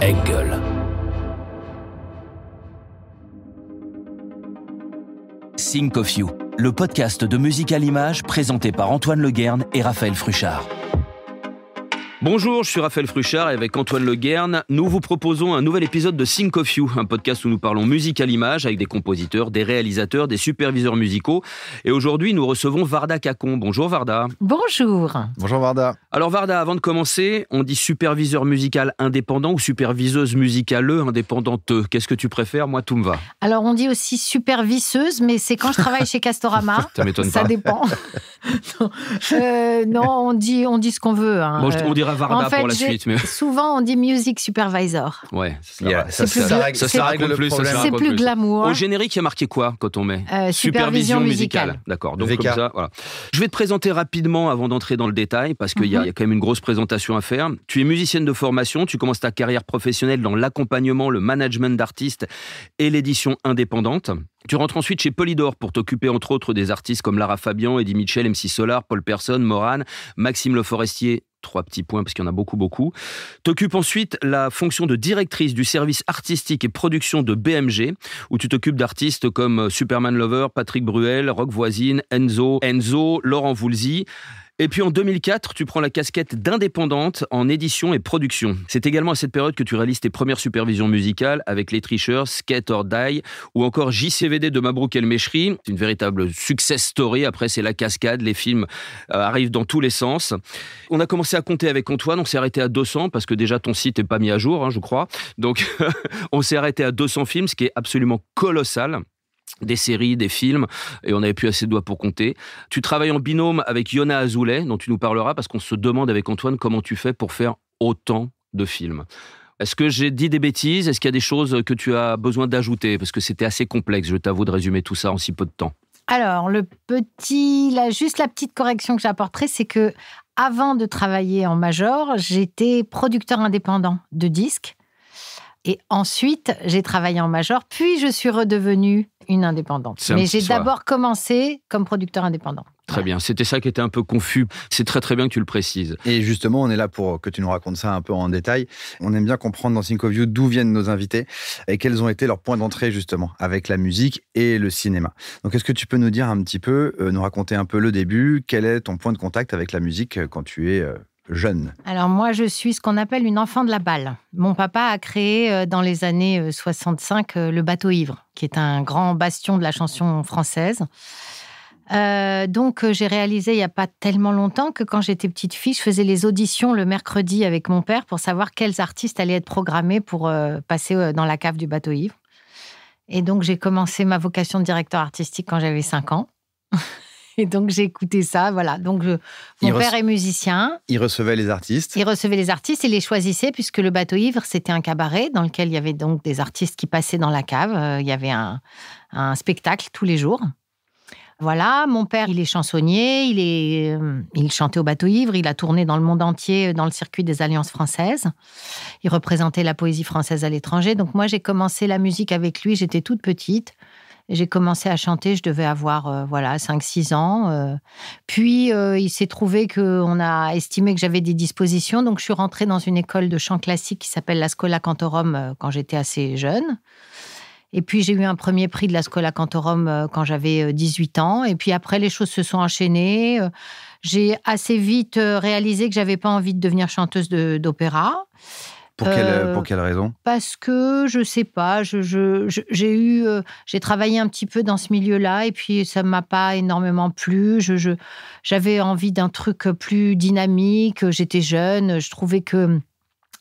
Engel. Think of You, le podcast de musique à l'image présenté par Antoine Leguerne et Raphaël Fruchard. Bonjour, je suis Raphaël Fruchard et avec Antoine Leguerne, nous vous proposons un nouvel épisode de Think of You, un podcast où nous parlons musique à l'image avec des compositeurs, des réalisateurs, des superviseurs musicaux. Et aujourd'hui, nous recevons Varda Cacon. Bonjour Varda. Bonjour. Bonjour Varda. Alors Varda, avant de commencer, on dit superviseur musical indépendant ou superviseuse musicale indépendante. Qu'est-ce que tu préfères ? Moi, tout me va. Alors, on dit aussi superviseuse, mais c'est quand je travaille chez Castorama. Ça m'étonne pas. Ça dépend. Non, on dit ce qu'on veut. Hein. Bon, on dira Varda en fait, pour la suite. Mais... Souvent, on dit music supervisor. Ouais, ça règle le problème. C'est plus glamour. Au générique, il y a marqué quoi quand on met supervision musicale. D'accord, donc comme ça, voilà. Je vais te présenter rapidement avant d'entrer dans le détail, parce qu'il y a quand même une grosse présentation à faire. Tu es musicienne de formation, tu commences ta carrière professionnelle dans l'accompagnement, le management d'artistes et l'édition indépendante. Tu rentres ensuite chez Polydor pour t'occuper entre autres des artistes comme Lara Fabian, Eddie Mitchell, MC Solar, Paul Persson, Morane, Maxime Le Forestier. 3 petits points parce qu'il y en a beaucoup. T'occupes ensuite la fonction de directrice du service artistique et production de BMG, où tu t'occupes d'artistes comme Superman Lover, Patrick Bruel, Rock Voisine, Enzo, Laurent Voulzy. Et puis en 2004, tu prends la casquette d'indépendante en édition et production. C'est également à cette période que tu réalises tes premières supervisions musicales avec Les Tricheurs, Skate or Die ou encore JCVD de Mabrouk El Mechri. C'est une véritable success story. Après, c'est la cascade. Les films arrivent dans tous les sens. On a commencé à compter avec Antoine. On s'est arrêté à 200 parce que déjà ton site n'est pas mis à jour, je crois. Donc, on s'est arrêté à 200 films, ce qui est absolument colossal. Des séries, des films, et on n'avait plus assez de doigts pour compter. Tu travailles en binôme avec Yona Azoulay, dont tu nous parleras, parce qu'on se demande avec Antoine comment tu fais pour faire autant de films. Est-ce que j'ai dit des bêtises ? Est-ce qu'il y a des choses que tu as besoin d'ajouter ? Parce que c'était assez complexe, je t'avoue, de résumer tout ça en si peu de temps. Alors, juste la petite correction que j'apporterai, c'est que avant de travailler en major, j'étais producteur indépendant de disques. Et ensuite, j'ai travaillé en major, puis je suis redevenue une indépendante. Mais j'ai d'abord commencé comme producteur indépendant. Très bien, c'était ça qui était un peu confus. C'est très très bien que tu le précises. Et justement, on est là pour que tu nous racontes ça un peu en détail. On aime bien comprendre dans Think of You d'où viennent nos invités et quels ont été leurs points d'entrée justement avec la musique et le cinéma. Donc, est-ce que tu peux nous dire un petit peu, nous raconter un peu le début ? Quel est ton point de contact avec la musique quand tu es jeune ? Alors moi, je suis ce qu'on appelle une enfant de la balle. Mon papa a créé dans les années 65 le Bateau Ivre, qui est un grand bastion de la chanson française. Donc j'ai réalisé il n'y a pas tellement longtemps que quand j'étais petite fille, je faisais les auditions le mercredi avec mon père pour savoir quels artistes allaient être programmés pour passer dans la cave du Bateau Ivre. Et donc j'ai commencé ma vocation de directeur artistique quand j'avais 5 ans. Et donc, j'ai écouté ça, voilà. Donc, mon père est musicien. Il recevait les artistes. Il recevait les artistes et les choisissait, puisque le Bateau Ivre, c'était un cabaret dans lequel il y avait donc des artistes qui passaient dans la cave. Il y avait un spectacle tous les jours. Voilà, mon père, il est chansonnier, il chantait au Bateau Ivre, il a tourné dans le monde entier dans le circuit des Alliances françaises. Il représentait la poésie française à l'étranger. Donc, moi, j'ai commencé la musique avec lui, j'étais toute petite. J'ai commencé à chanter, je devais avoir 5-6 ans. Puis, il s'est trouvé qu'on a estimé que j'avais des dispositions. Donc, je suis rentrée dans une école de chant classique qui s'appelle la Schola Cantorum quand j'étais assez jeune. Et puis, j'ai eu un premier prix de la Schola Cantorum quand j'avais 18 ans. Et puis, après, les choses se sont enchaînées. J'ai assez vite réalisé que je n'avais pas envie de devenir chanteuse d'opéra. Pour quelle raison ? Parce que, je sais pas, j'ai travaillé un petit peu dans ce milieu-là et puis ça ne m'a pas énormément plu. J'avais envie d'un truc plus dynamique, j'étais jeune, je trouvais que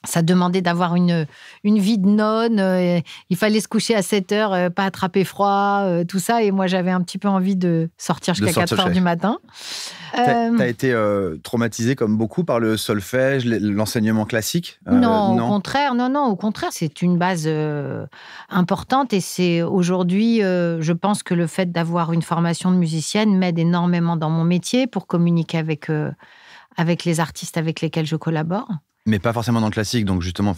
ça demandait d'avoir une vie de nonne, il fallait se coucher à 7 heures, pas attraper froid, tout ça. Et moi, j'avais un petit peu envie de sortir jusqu'à 4 heures du matin. T'as été traumatisée comme beaucoup par le solfège, l'enseignement classique ? Non, au contraire, c'est une base importante et c'est aujourd'hui, je pense que le fait d'avoir une formation de musicienne m'aide énormément dans mon métier pour communiquer avec les artistes avec lesquels je collabore. Mais pas forcément dans le classique, donc justement...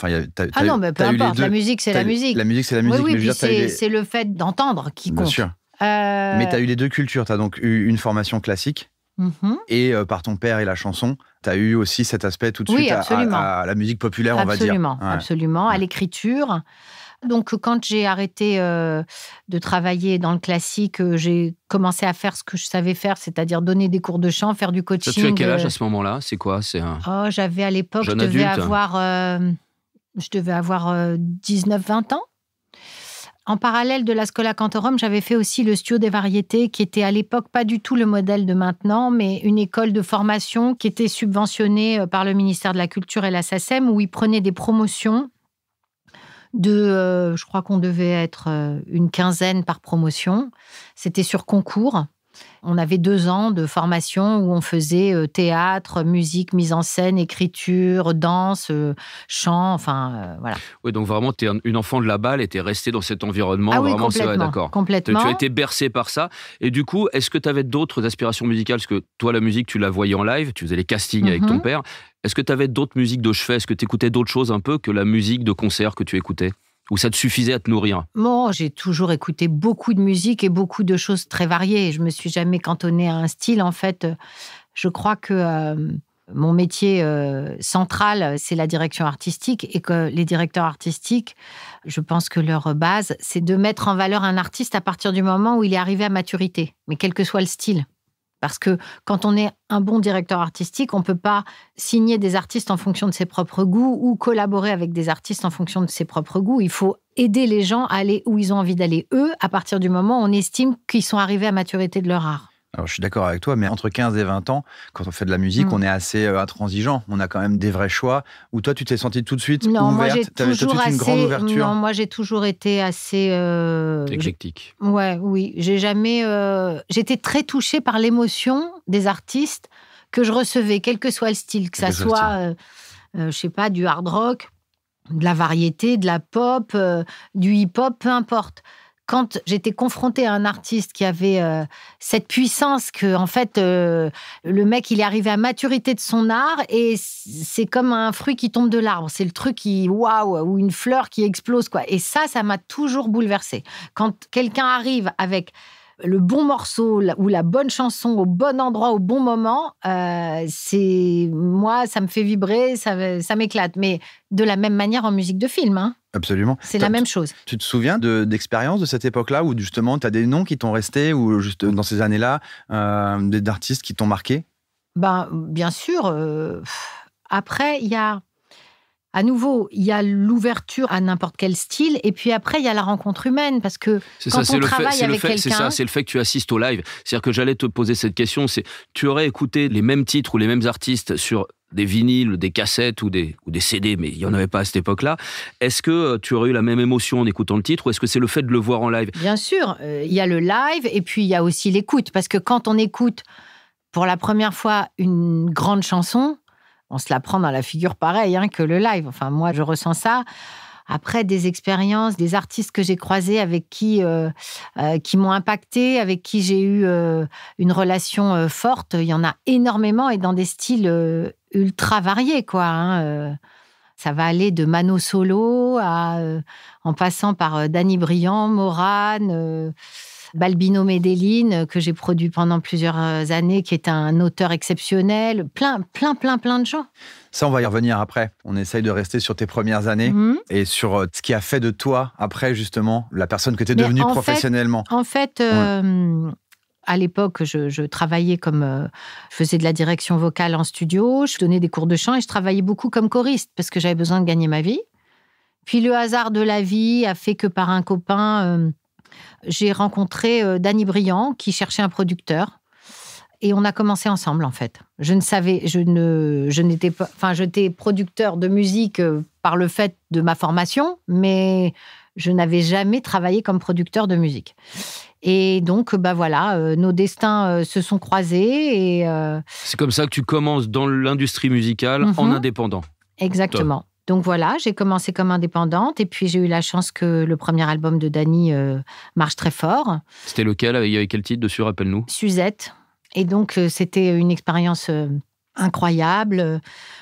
non, mais peu importe, la musique, c'est la musique. La musique, c'est la musique. Oui, mais puis c'est le fait d'entendre qui compte. Bien sûr. Mais tu as eu les deux cultures. Tu as donc eu une formation classique Et par ton père et la chanson, tu as eu aussi cet aspect tout de suite à la musique populaire, on va dire. Absolument, à l'écriture. Donc, quand j'ai arrêté de travailler dans le classique, j'ai commencé à faire ce que je savais faire, c'est-à-dire donner des cours de chant, faire du coaching. Tu as quel âge à ce moment-là ? C'est quoi ? J'avais à l'époque, je devais avoir 19-20 ans. En parallèle de la Schola Cantorum, j'avais fait aussi le Studio des variétés, qui était à l'époque pas du tout le modèle de maintenant, mais une école de formation qui était subventionnée par le ministère de la Culture et la SACEM, où ils prenaient des promotions je crois qu'on devait être une quinzaine par promotion. C'était sur concours. On avait 2 ans de formation où on faisait théâtre, musique, mise en scène, écriture, danse, chant, voilà. Oui, donc vraiment, tu es une enfant de la balle et tu es restée dans cet environnement. Ah oui, vraiment, complètement. D'accord. Complètement. Tu as été bercée par ça. Et du coup, est-ce que tu avais d'autres aspirations musicales ? Parce que toi, la musique, tu la voyais en live, tu faisais les castings avec ton père. Est-ce que tu avais d'autres musiques de chevet ? Est-ce que tu écoutais d'autres choses un peu que la musique de concert que tu écoutais ? Ou ça te suffisait à te nourrir ? Bon, j'ai toujours écouté beaucoup de musique et beaucoup de choses très variées. Je me suis jamais cantonnée à un style. En fait, je crois que mon métier central, c'est la direction artistique, et que les directeurs artistiques, je pense que leur base, c'est de mettre en valeur un artiste à partir du moment où il est arrivé à maturité, mais quel que soit le style. Parce que quand on est un bon directeur artistique, on ne peut pas signer des artistes en fonction de ses propres goûts ou collaborer avec des artistes en fonction de ses propres goûts. Il faut aider les gens à aller où ils ont envie d'aller, eux, à partir du moment où on estime qu'ils sont arrivés à maturité de leur art. Alors, je suis d'accord avec toi, mais entre 15 et 20 ans, quand on fait de la musique, on est assez intransigeant. On a quand même des vrais choix. Ou toi, tu t'es sentie tout de suite ouverte ? Tu avais tout de suite une grande ouverture ? Non, moi, j'ai toujours été assez... éclectique. Oui. J'ai jamais... J'étais très touchée par l'émotion des artistes que je recevais, quel que soit le style. Que ça soit, je sais pas, du hard rock, de la variété, de la pop, du hip-hop, peu importe. Quand j'étais confrontée à un artiste qui avait cette puissance que, en fait, le mec, il est arrivé à maturité de son art et c'est comme un fruit qui tombe de l'arbre. C'est le truc ou une fleur qui explose, quoi. Et ça m'a toujours bouleversée. Quand quelqu'un arrive avec le bon morceau ou la bonne chanson au bon endroit, au bon moment, moi, ça me fait vibrer, ça m'éclate. Mais de la même manière en musique de film, hein. Absolument. C'est la même chose. Tu te souviens d'expériences de cette époque-là où justement tu as des noms qui t'ont resté ou juste dans ces années-là, d'artistes qui t'ont marqué ? Bien sûr. Après, il y a l'ouverture à n'importe quel style, et puis après, il y a la rencontre humaine, parce que on travaille avec quelqu'un... C'est ça, c'est le fait que tu assistes au live. C'est-à-dire que j'allais te poser cette question, tu aurais écouté les mêmes titres ou les mêmes artistes sur des vinyles, des cassettes ou des CD, mais il n'y en avait pas à cette époque-là. Est-ce que tu aurais eu la même émotion en écoutant le titre, ou est-ce que c'est le fait de le voir en live ? Bien sûr, il y a le live, et puis il y a aussi l'écoute, parce que quand on écoute pour la première fois une grande chanson, on se la prend dans la figure pareil que le live. Enfin, moi, je ressens ça. Après, des expériences, des artistes que j'ai croisés avec qui m'ont impacté, avec qui j'ai eu une relation forte, il y en a énormément et dans des styles ultra variés, quoi. Ça va aller de Mano Solo en passant par Danny Briand, Morane, Balbino Medellin, que j'ai produit pendant plusieurs années, qui est un auteur exceptionnel. Plein de gens. Ça, on va y revenir après. On essaye de rester sur tes premières années et sur ce qui a fait de toi, après, justement, la personne que tu es devenue professionnellement. En fait, à l'époque, je travaillais je faisais de la direction vocale en studio, je donnais des cours de chant et je travaillais beaucoup comme choriste parce que j'avais besoin de gagner ma vie. Puis le hasard de la vie a fait que par un copain... j'ai rencontré Danny Briand qui cherchait un producteur et on a commencé ensemble en fait. J'étais producteur de musique par le fait de ma formation, mais je n'avais jamais travaillé comme producteur de musique. Et donc, nos destins se sont croisés. C'est comme ça que tu commences dans l'industrie musicale en indépendant. Exactement. Donc voilà, j'ai commencé comme indépendante et puis j'ai eu la chance que le premier album de Danny marche très fort. C'était lequel ? Il y avait quel titre dessus, rappelle-nous ? Suzette. Et donc, c'était une expérience incroyable.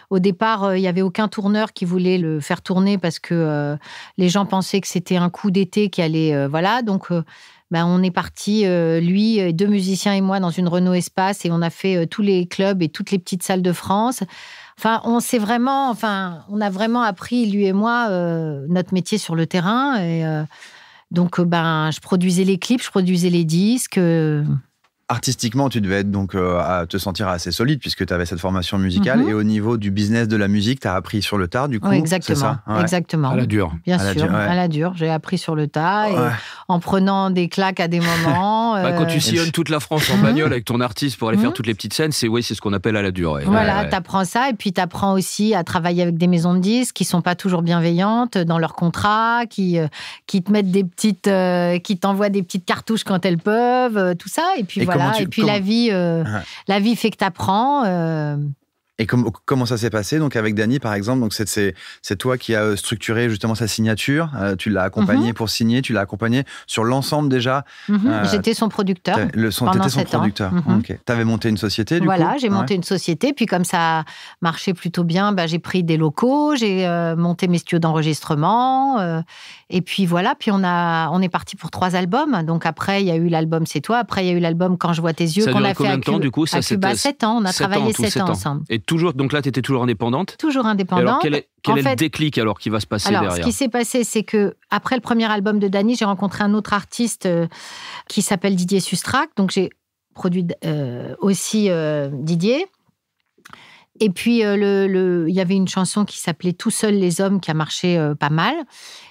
Au départ, il n'y avait aucun tourneur qui voulait le faire tourner parce que les gens pensaient que c'était un coup d'été qui allait... voilà, donc on est parti, lui, 2 musiciens et moi, dans une Renault Espace et on a fait tous les clubs et toutes les petites salles de France. Enfin, on a vraiment appris, lui et moi, notre métier sur le terrain. Et donc, je produisais les clips, je produisais les disques. Artistiquement, tu devais être donc à te sentir assez solide puisque tu avais cette formation musicale. Et au niveau du business de la musique, tu as appris sur le tas, du coup. Oui, exactement. C'est ça Exactement. À la dure. Bien sûr, à la dure. J'ai appris sur le tas et en prenant des claques à des moments. Quand tu sillonnes toute la France en bagnole avec ton artiste pour aller faire toutes les petites scènes, c'est ce qu'on appelle à la dure. Voilà, t'apprends ça et puis t'apprends aussi à travailler avec des maisons de disques qui sont pas toujours bienveillantes dans leurs contrats, qui te mettent des petites, qui t'envoient des petites cartouches quand elles peuvent, tout ça. Et puis la vie fait que t'apprends. Et comment ça s'est passé donc avec Dany, par exemple? Donc c'est toi qui as structuré justement sa signature. Tu l'as accompagné pour signer. Tu l'as accompagné sur l'ensemble déjà. J'étais son producteur. T'étais son producteur. Okay. T'avais monté une société du coup. Voilà, j'ai monté une société. Puis comme ça marchait plutôt bien, j'ai pris des locaux, j'ai monté mes studios d'enregistrement. Et puis voilà. Puis on est parti pour 3 albums. Donc après il y a eu l'album C'est toi. Après il y a eu l'album Quand je vois tes yeux. Ça qu'on a fait combien de temps du coup? À Cuba 7 ans. On a travaillé 7 ans ensemble. Et toujours, donc là, tu étais toujours indépendante? Toujours indépendante. Alors, quel est le déclic alors qui va se passer derrière? Ce qui s'est passé, c'est que après le premier album de Dany, j'ai rencontré un autre artiste qui s'appelle Didier Sustrac. Donc, j'ai produit aussi Didier. Et puis, il y avait une chanson qui s'appelait Tout seuls les hommes qui a marché pas mal.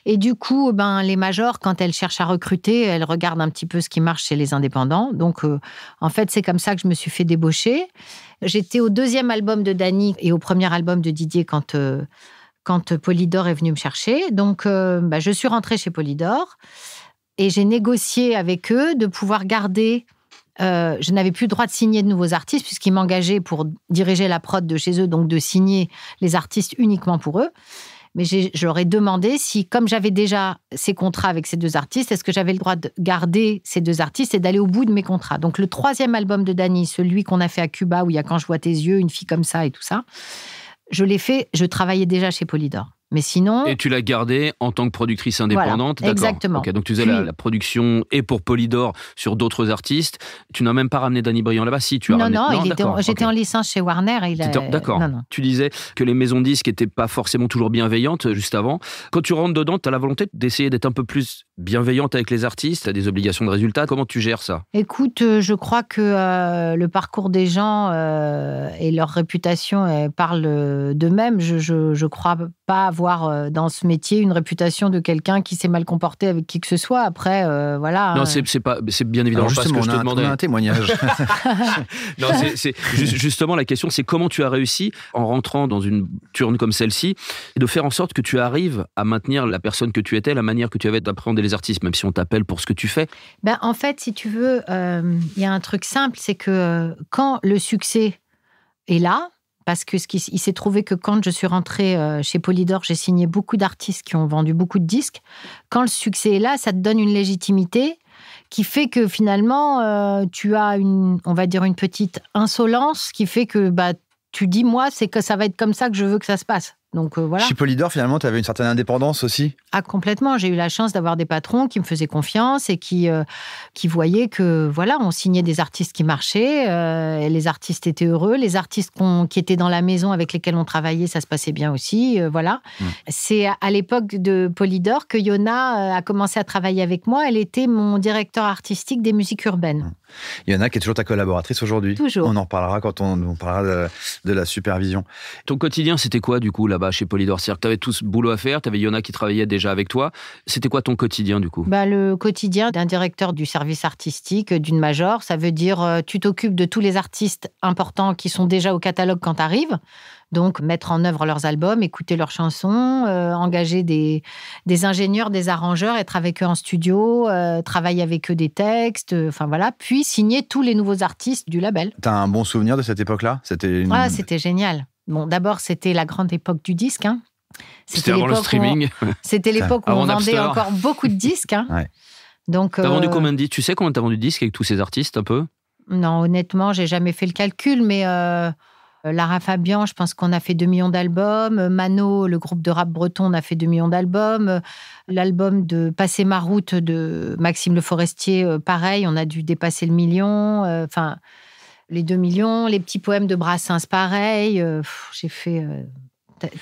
Et du coup, les majors, quand elles cherchent à recruter, elles regardent un petit peu ce qui marche chez les indépendants. Donc, en fait, c'est comme ça que je me suis fait débaucher. J'étais au 2e album de Dany et au premier album de Didier quand Polydor est venu me chercher. Donc, je suis rentrée chez Polydor et j'ai négocié avec eux de pouvoir garder... je n'avais plus le droit de signer de nouveaux artistes puisqu'ils m'engageaient pour diriger la prod de chez eux, donc de signer les artistes uniquement pour eux. Mais je leur ai demandé si, comme j'avais déjà ces contrats avec ces 2 artistes, est-ce que j'avais le droit de garder ces 2 artistes et d'aller au bout de mes contrats. Donc le 3e album de Dany, celui qu'on a fait à Cuba, où il y a Quand je vois tes yeux, Une fille comme ça et tout ça, je l'ai fait, je travaillais déjà chez Polydor. Mais sinon... Et tu l'as gardé en tant que productrice indépendante. Voilà, exactement. Okay, donc tu faisais la production et pour Polydor sur d'autres artistes. Tu n'as même pas ramené Dany Briand là-bas? Si, tu as ramené... Non, j'étais en licence chez Warner. D'accord. Non. Tu disais que les maisons de disques n'étaient pas forcément toujours bienveillantes juste avant. Quand tu rentres dedans, tu as la volonté d'essayer d'être un peu plus bienveillante avec les artistes? Tu as des obligations de résultat. Comment tu gères ça? Écoute, je crois que le parcours des gens et leur réputation parlent d'eux-mêmes. Je crois pas avoir dans ce métier une réputation de quelqu'un qui s'est mal comporté avec qui que ce soit. Après, voilà. Non, c'est bien évidemment pas ce que je te demandais. On a un témoignage. Non, c'est justement la question, c'est comment tu as réussi, en rentrant dans une turne comme celle-ci, de faire en sorte que tu arrives à maintenir la personne que tu étais, la manière que tu avais d'appréhender les artistes, même si on t'appelle pour ce que tu fais. En fait, si tu veux, il y a un truc simple, c'est que quand le succès est là, parce que il s'est trouvé que quand je suis rentrée chez Polydor, j'ai signé beaucoup d'artistes qui ont vendu beaucoup de disques. Quand le succès est là, ça te donne une légitimité qui fait que finalement, tu as on va dire une petite insolence qui fait que tu dis, moi, c'est que ça va être comme ça que je veux que ça se passe. Donc voilà. Chez Polydor, finalement, tu avais une certaine indépendance aussi? Ah, complètement. J'ai eu la chance d'avoir des patrons qui me faisaient confiance et qui voyaient que, voilà, on signait des artistes qui marchaient, et les artistes étaient heureux, les artistes qui étaient dans la maison avec lesquels on travaillait, ça se passait bien aussi, voilà. C'est à l'époque de Polydor que Yona a commencé à travailler avec moi. Elle était mon directeur artistique des musiques urbaines. Yona qui est toujours ta collaboratrice aujourd'hui. Toujours. On en reparlera quand on parlera de la supervision. Ton quotidien, c'était quoi du coup là-bas chez Polydor? C'est-à-dire que tu avais tout ce boulot à faire, tu avais Yona qui travaillait déjà avec toi. C'était quoi ton quotidien du coup? Le quotidien d'un directeur du service artistique d'une major, ça veut dire tu t'occupes de tous les artistes importants qui sont déjà au catalogue quand tu arrives. Donc, mettre en œuvre leurs albums, écouter leurs chansons, engager des ingénieurs, des arrangeurs, être avec eux en studio, travailler avec eux des textes, enfin voilà, puis signer tous les nouveaux artistes du label. T'as un bon souvenir de cette époque-là? C'était génial. Bon, d'abord, c'était la grande époque du disque. C'était avant le streaming. C'était l'époque où on vendait encore beaucoup de disques. Ouais. Donc, t'as vendu combien de disques? Tu sais combien t'as vendu de disques avec tous ces artistes un peu? Non, honnêtement, j'ai jamais fait le calcul, mais Lara Fabian, je pense qu'on a fait 2 millions d'albums. Mano, le groupe de rap breton, on a fait 2 millions d'albums. L'album de Passer ma route de Maxime Le Forestier, pareil, on a dû dépasser le million. Enfin, les 2 millions. Les petits poèmes de Brassens, pareil. J'ai fait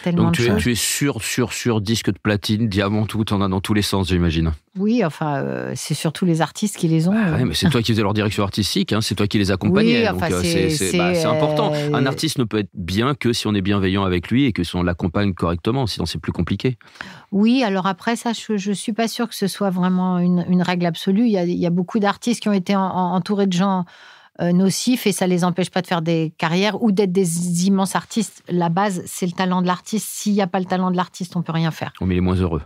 tellement Donc de choses. Tu es sur disque de platine, diamant, tout, t'en as dans tous les sens, j'imagine. Oui, enfin, c'est surtout les artistes qui les ont. Ouais, mais c'est toi qui faisais leur direction artistique, hein, c'est toi qui les accompagnais. Oui, enfin, donc c'est important. Un artiste ne peut être bien que si on est bienveillant avec lui et que si on l'accompagne correctement, sinon c'est plus compliqué. Oui, alors après ça, je ne suis pas sûre que ce soit vraiment une règle absolue. Il y a beaucoup d'artistes qui ont été entourés de gens nocifs et ça ne les empêche pas de faire des carrières ou d'être des immenses artistes. La base, c'est le talent de l'artiste. S'il n'y a pas le talent de l'artiste, on ne peut rien faire. Mais il est moins heureux.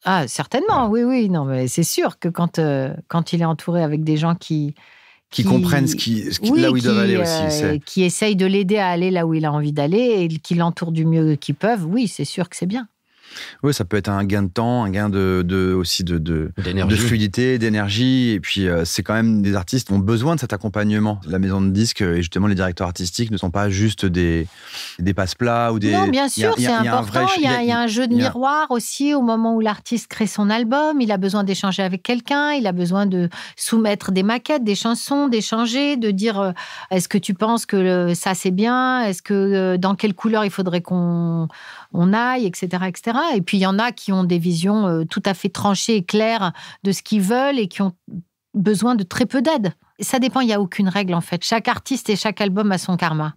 Ah, certainement, oui. Non, mais c'est sûr que quand il est entouré avec des gens qui comprennent là où ils doivent aller aussi. Qui essayent de l'aider à aller là où il a envie d'aller et qui l'entourent du mieux qu'ils peuvent, oui, c'est sûr que c'est bien. Oui, ça peut être un gain de temps, un gain aussi de fluidité, d'énergie. Et puis, c'est quand même des artistes qui ont besoin de cet accompagnement. La maison de disques et justement les directeurs artistiques ne sont pas juste des passe-plats ou des... Non, bien sûr, c'est important. Il y a un jeu de miroir aussi au moment où l'artiste crée son album. Il a besoin d'échanger avec quelqu'un. Il a besoin de soumettre des maquettes, des chansons, d'échanger, de dire est-ce que tu penses que ça c'est bien ? Est-ce que dans quelle couleur il faudrait qu'on aille, etc., etc. Et puis, il y en a qui ont des visions tout à fait tranchées et claires de ce qu'ils veulent et qui ont besoin de très peu d'aide. Ça dépend, il n'y a aucune règle, en fait. Chaque artiste et chaque album a son karma.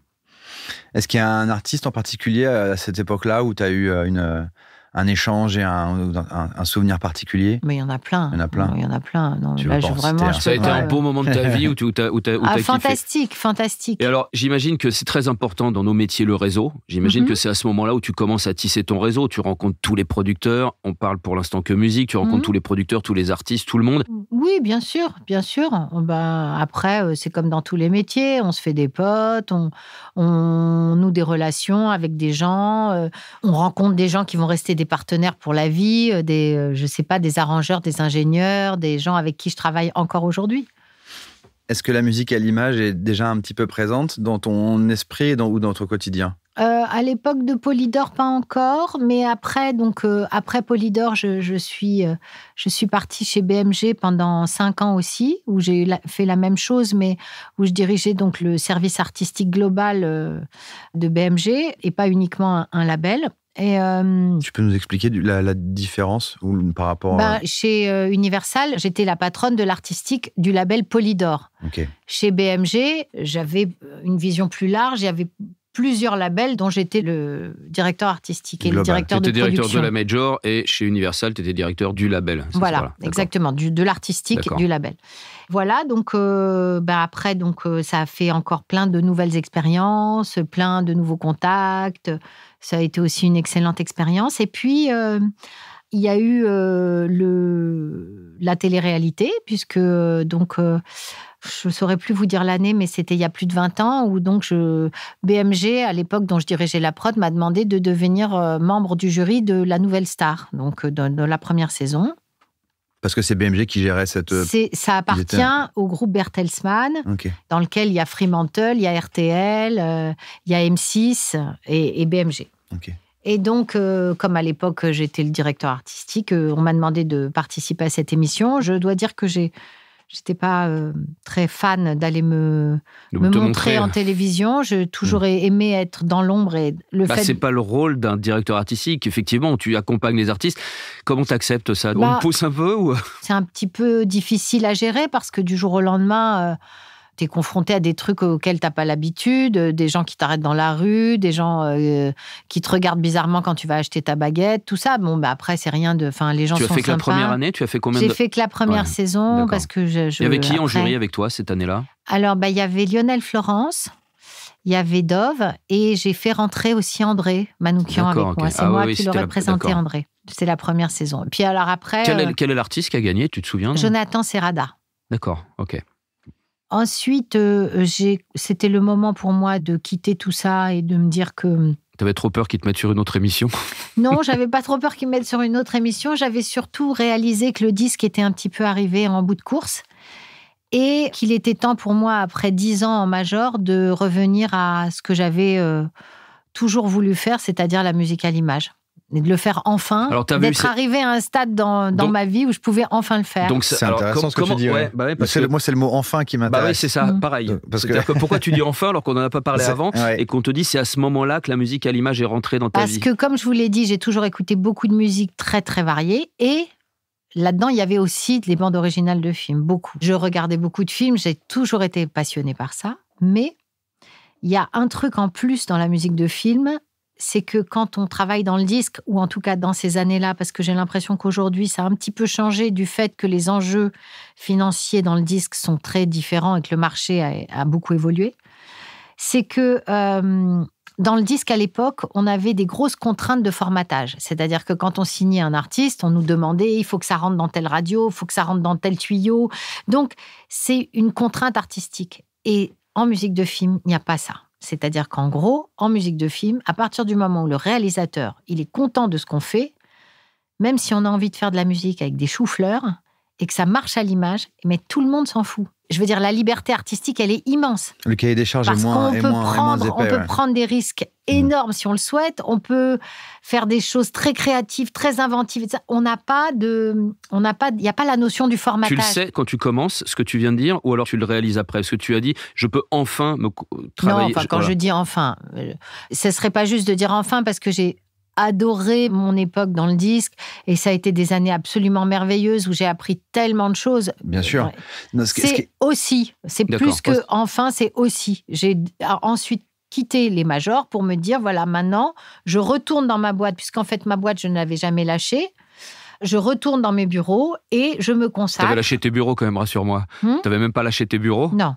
Est-ce qu'il y a un artiste en particulier à cette époque-là où tu as eu un échange et un souvenir particulier? Mais il y en a plein. Il y en a plein. Non, là, ça a été un beau moment de ta vie où t'as fantastique, kiffé. Fantastique. Et alors, j'imagine que c'est très important dans nos métiers, le réseau. J'imagine que c'est à ce moment-là où tu commences à tisser ton réseau. Tu rencontres tous les producteurs. On parle pour l'instant que musique. Tu rencontres tous les producteurs, tous les artistes, tout le monde. Oui, bien sûr. Après, c'est comme dans tous les métiers. On se fait des potes, on noue des relations avec des gens. On rencontre des gens qui vont rester des partenaires pour la vie, des arrangeurs, des ingénieurs, des gens avec qui je travaille encore aujourd'hui. Est-ce que la musique à l'image est déjà un petit peu présente dans ton esprit ou dans ton quotidien ? À l'époque de Polydor, pas encore, mais après Polydor, je suis partie chez BMG pendant 5 ans aussi, où j'ai fait la même chose, mais où je dirigeais donc le service artistique global de BMG et pas uniquement un label. Et, tu peux nous expliquer la différence par rapport à... Chez Universal, j'étais la patronne de l'artistique du label Polydor. Okay. Chez BMG, j'avais une vision plus large, il y avait plusieurs labels dont j'étais le directeur artistique et le directeur de production. Tu étais directeur de la Major et chez Universal, tu étais directeur du label. Voilà, exactement, de l'artistique du label. Voilà, donc après, ça a fait encore plein de nouvelles expériences, plein de nouveaux contacts. Ça a été aussi une excellente expérience. Et puis, il y a eu la télé-réalité, puisque je ne saurais plus vous dire l'année, mais c'était il y a plus de 20 ans, où BMG, à l'époque dont je dirigeais la prod, m'a demandé de devenir membre du jury de La Nouvelle Star, donc de la première saison. Parce que c'est BMG qui gérait cette... Ça appartient au groupe Bertelsmann, dans lequel il y a Fremantle, il y a RTL, il y a M6 et BMG. Okay. Et donc, comme à l'époque, j'étais le directeur artistique, on m'a demandé de participer à cette émission. Je dois dire que j'étais pas très fan d'aller me montrer en télévision. J'ai toujours aimé être dans l'ombre. Et c'est pas le rôle d'un directeur artistique. Effectivement, tu accompagnes les artistes. Comment tu acceptes ça ? On te pousse un peu ou... C'est un petit peu difficile à gérer parce que du jour au lendemain... tu es confronté à des trucs auxquels tu n'as pas l'habitude, des gens qui t'arrêtent dans la rue, des gens qui te regardent bizarrement quand tu vas acheter ta baguette, tout ça. Après, c'est rien de... les gens sont sympas. Tu as fait que la première année ? Tu as fait combien J'ai fait que la première saison parce que il y avait qui en jury avec toi cette année-là ? Alors, il y avait Lionel Florence, il y avait Dove et j'ai fait rentrer aussi André Manoukian avec moi. C'est moi qui l'aurais présenté André. C'est la première saison. Et puis alors après... Quel est l'artiste qui a gagné ? Tu te souviens ? Jonathan Serrada. D'accord, ok. Ensuite, c'était le moment pour moi de quitter tout ça et de me dire que... T'avais trop peur qu'ils te mettent sur une autre émission ? Non, j'avais pas trop peur qu'ils me mettent sur une autre émission. J'avais surtout réalisé que le disque était un petit peu arrivé en bout de course et qu'il était temps pour moi, après 10 ans en major, de revenir à ce que j'avais toujours voulu faire, c'est-à-dire la musique à l'image. Et de le faire enfin, d'être arrivé à un stade dans ma vie où je pouvais enfin le faire. Donc c'est intéressant ce que tu dis. Moi, c'est le mot enfin qui m'intéresse. Bah oui, c'est ça, pareil. C'est-à-dire que pourquoi tu dis enfin alors qu'on n'en a pas parlé avant et qu'on te dit c'est à ce moment-là que la musique à l'image est rentrée dans ta vie. Parce que comme je vous l'ai dit, j'ai toujours écouté beaucoup de musique très très variée et là-dedans, il y avait aussi les bandes originales de films, beaucoup. Je regardais beaucoup de films, j'ai toujours été passionnée par ça, mais il y a un truc en plus dans la musique de film, c'est que quand on travaille dans le disque, ou en tout cas dans ces années-là, parce que j'ai l'impression qu'aujourd'hui, ça a un petit peu changé du fait que les enjeux financiers dans le disque sont très différents et que le marché a beaucoup évolué, c'est que dans le disque à l'époque, on avait des grosses contraintes de formatage. C'est-à-dire que quand on signait un artiste, on nous demandait il faut que ça rentre dans telle radio, il faut que ça rentre dans tel tuyau. Donc, c'est une contrainte artistique. Et en musique de film, il n'y a pas ça. C'est-à-dire qu'en gros, en musique de film, à partir du moment où le réalisateur, il est content de ce qu'on fait, même si on a envie de faire de la musique avec des choux-fleurs et que ça marche à l'image, mais tout le monde s'en fout. Je veux dire, la liberté artistique, elle est immense. Le cahier des charges est moins épais. On peut prendre des risques énormes si on le souhaite. On peut faire des choses très créatives, très inventives. Il n'y a pas la notion du formatage. Tu le sais quand tu commences, ce que tu viens de dire, ou alors tu le réalises après? Parce que tu as dit, je peux enfin me travailler. Non, quand je dis enfin, ce ne serait pas juste de dire enfin parce que j'ai adoré mon époque dans le disque et ça a été des années absolument merveilleuses où j'ai appris tellement de choses. Bien sûr. Ouais. Non, c'est plus que enfin, c'est aussi. J'ai ensuite quitté les majors pour me dire voilà, maintenant je retourne dans ma boîte puisqu'en fait ma boîte je ne l'avais jamais lâchée. Je retourne dans mes bureaux et je me consacre. T'avais lâché tes bureaux quand même, rassure-moi. T'avais même pas lâché tes bureaux? Non.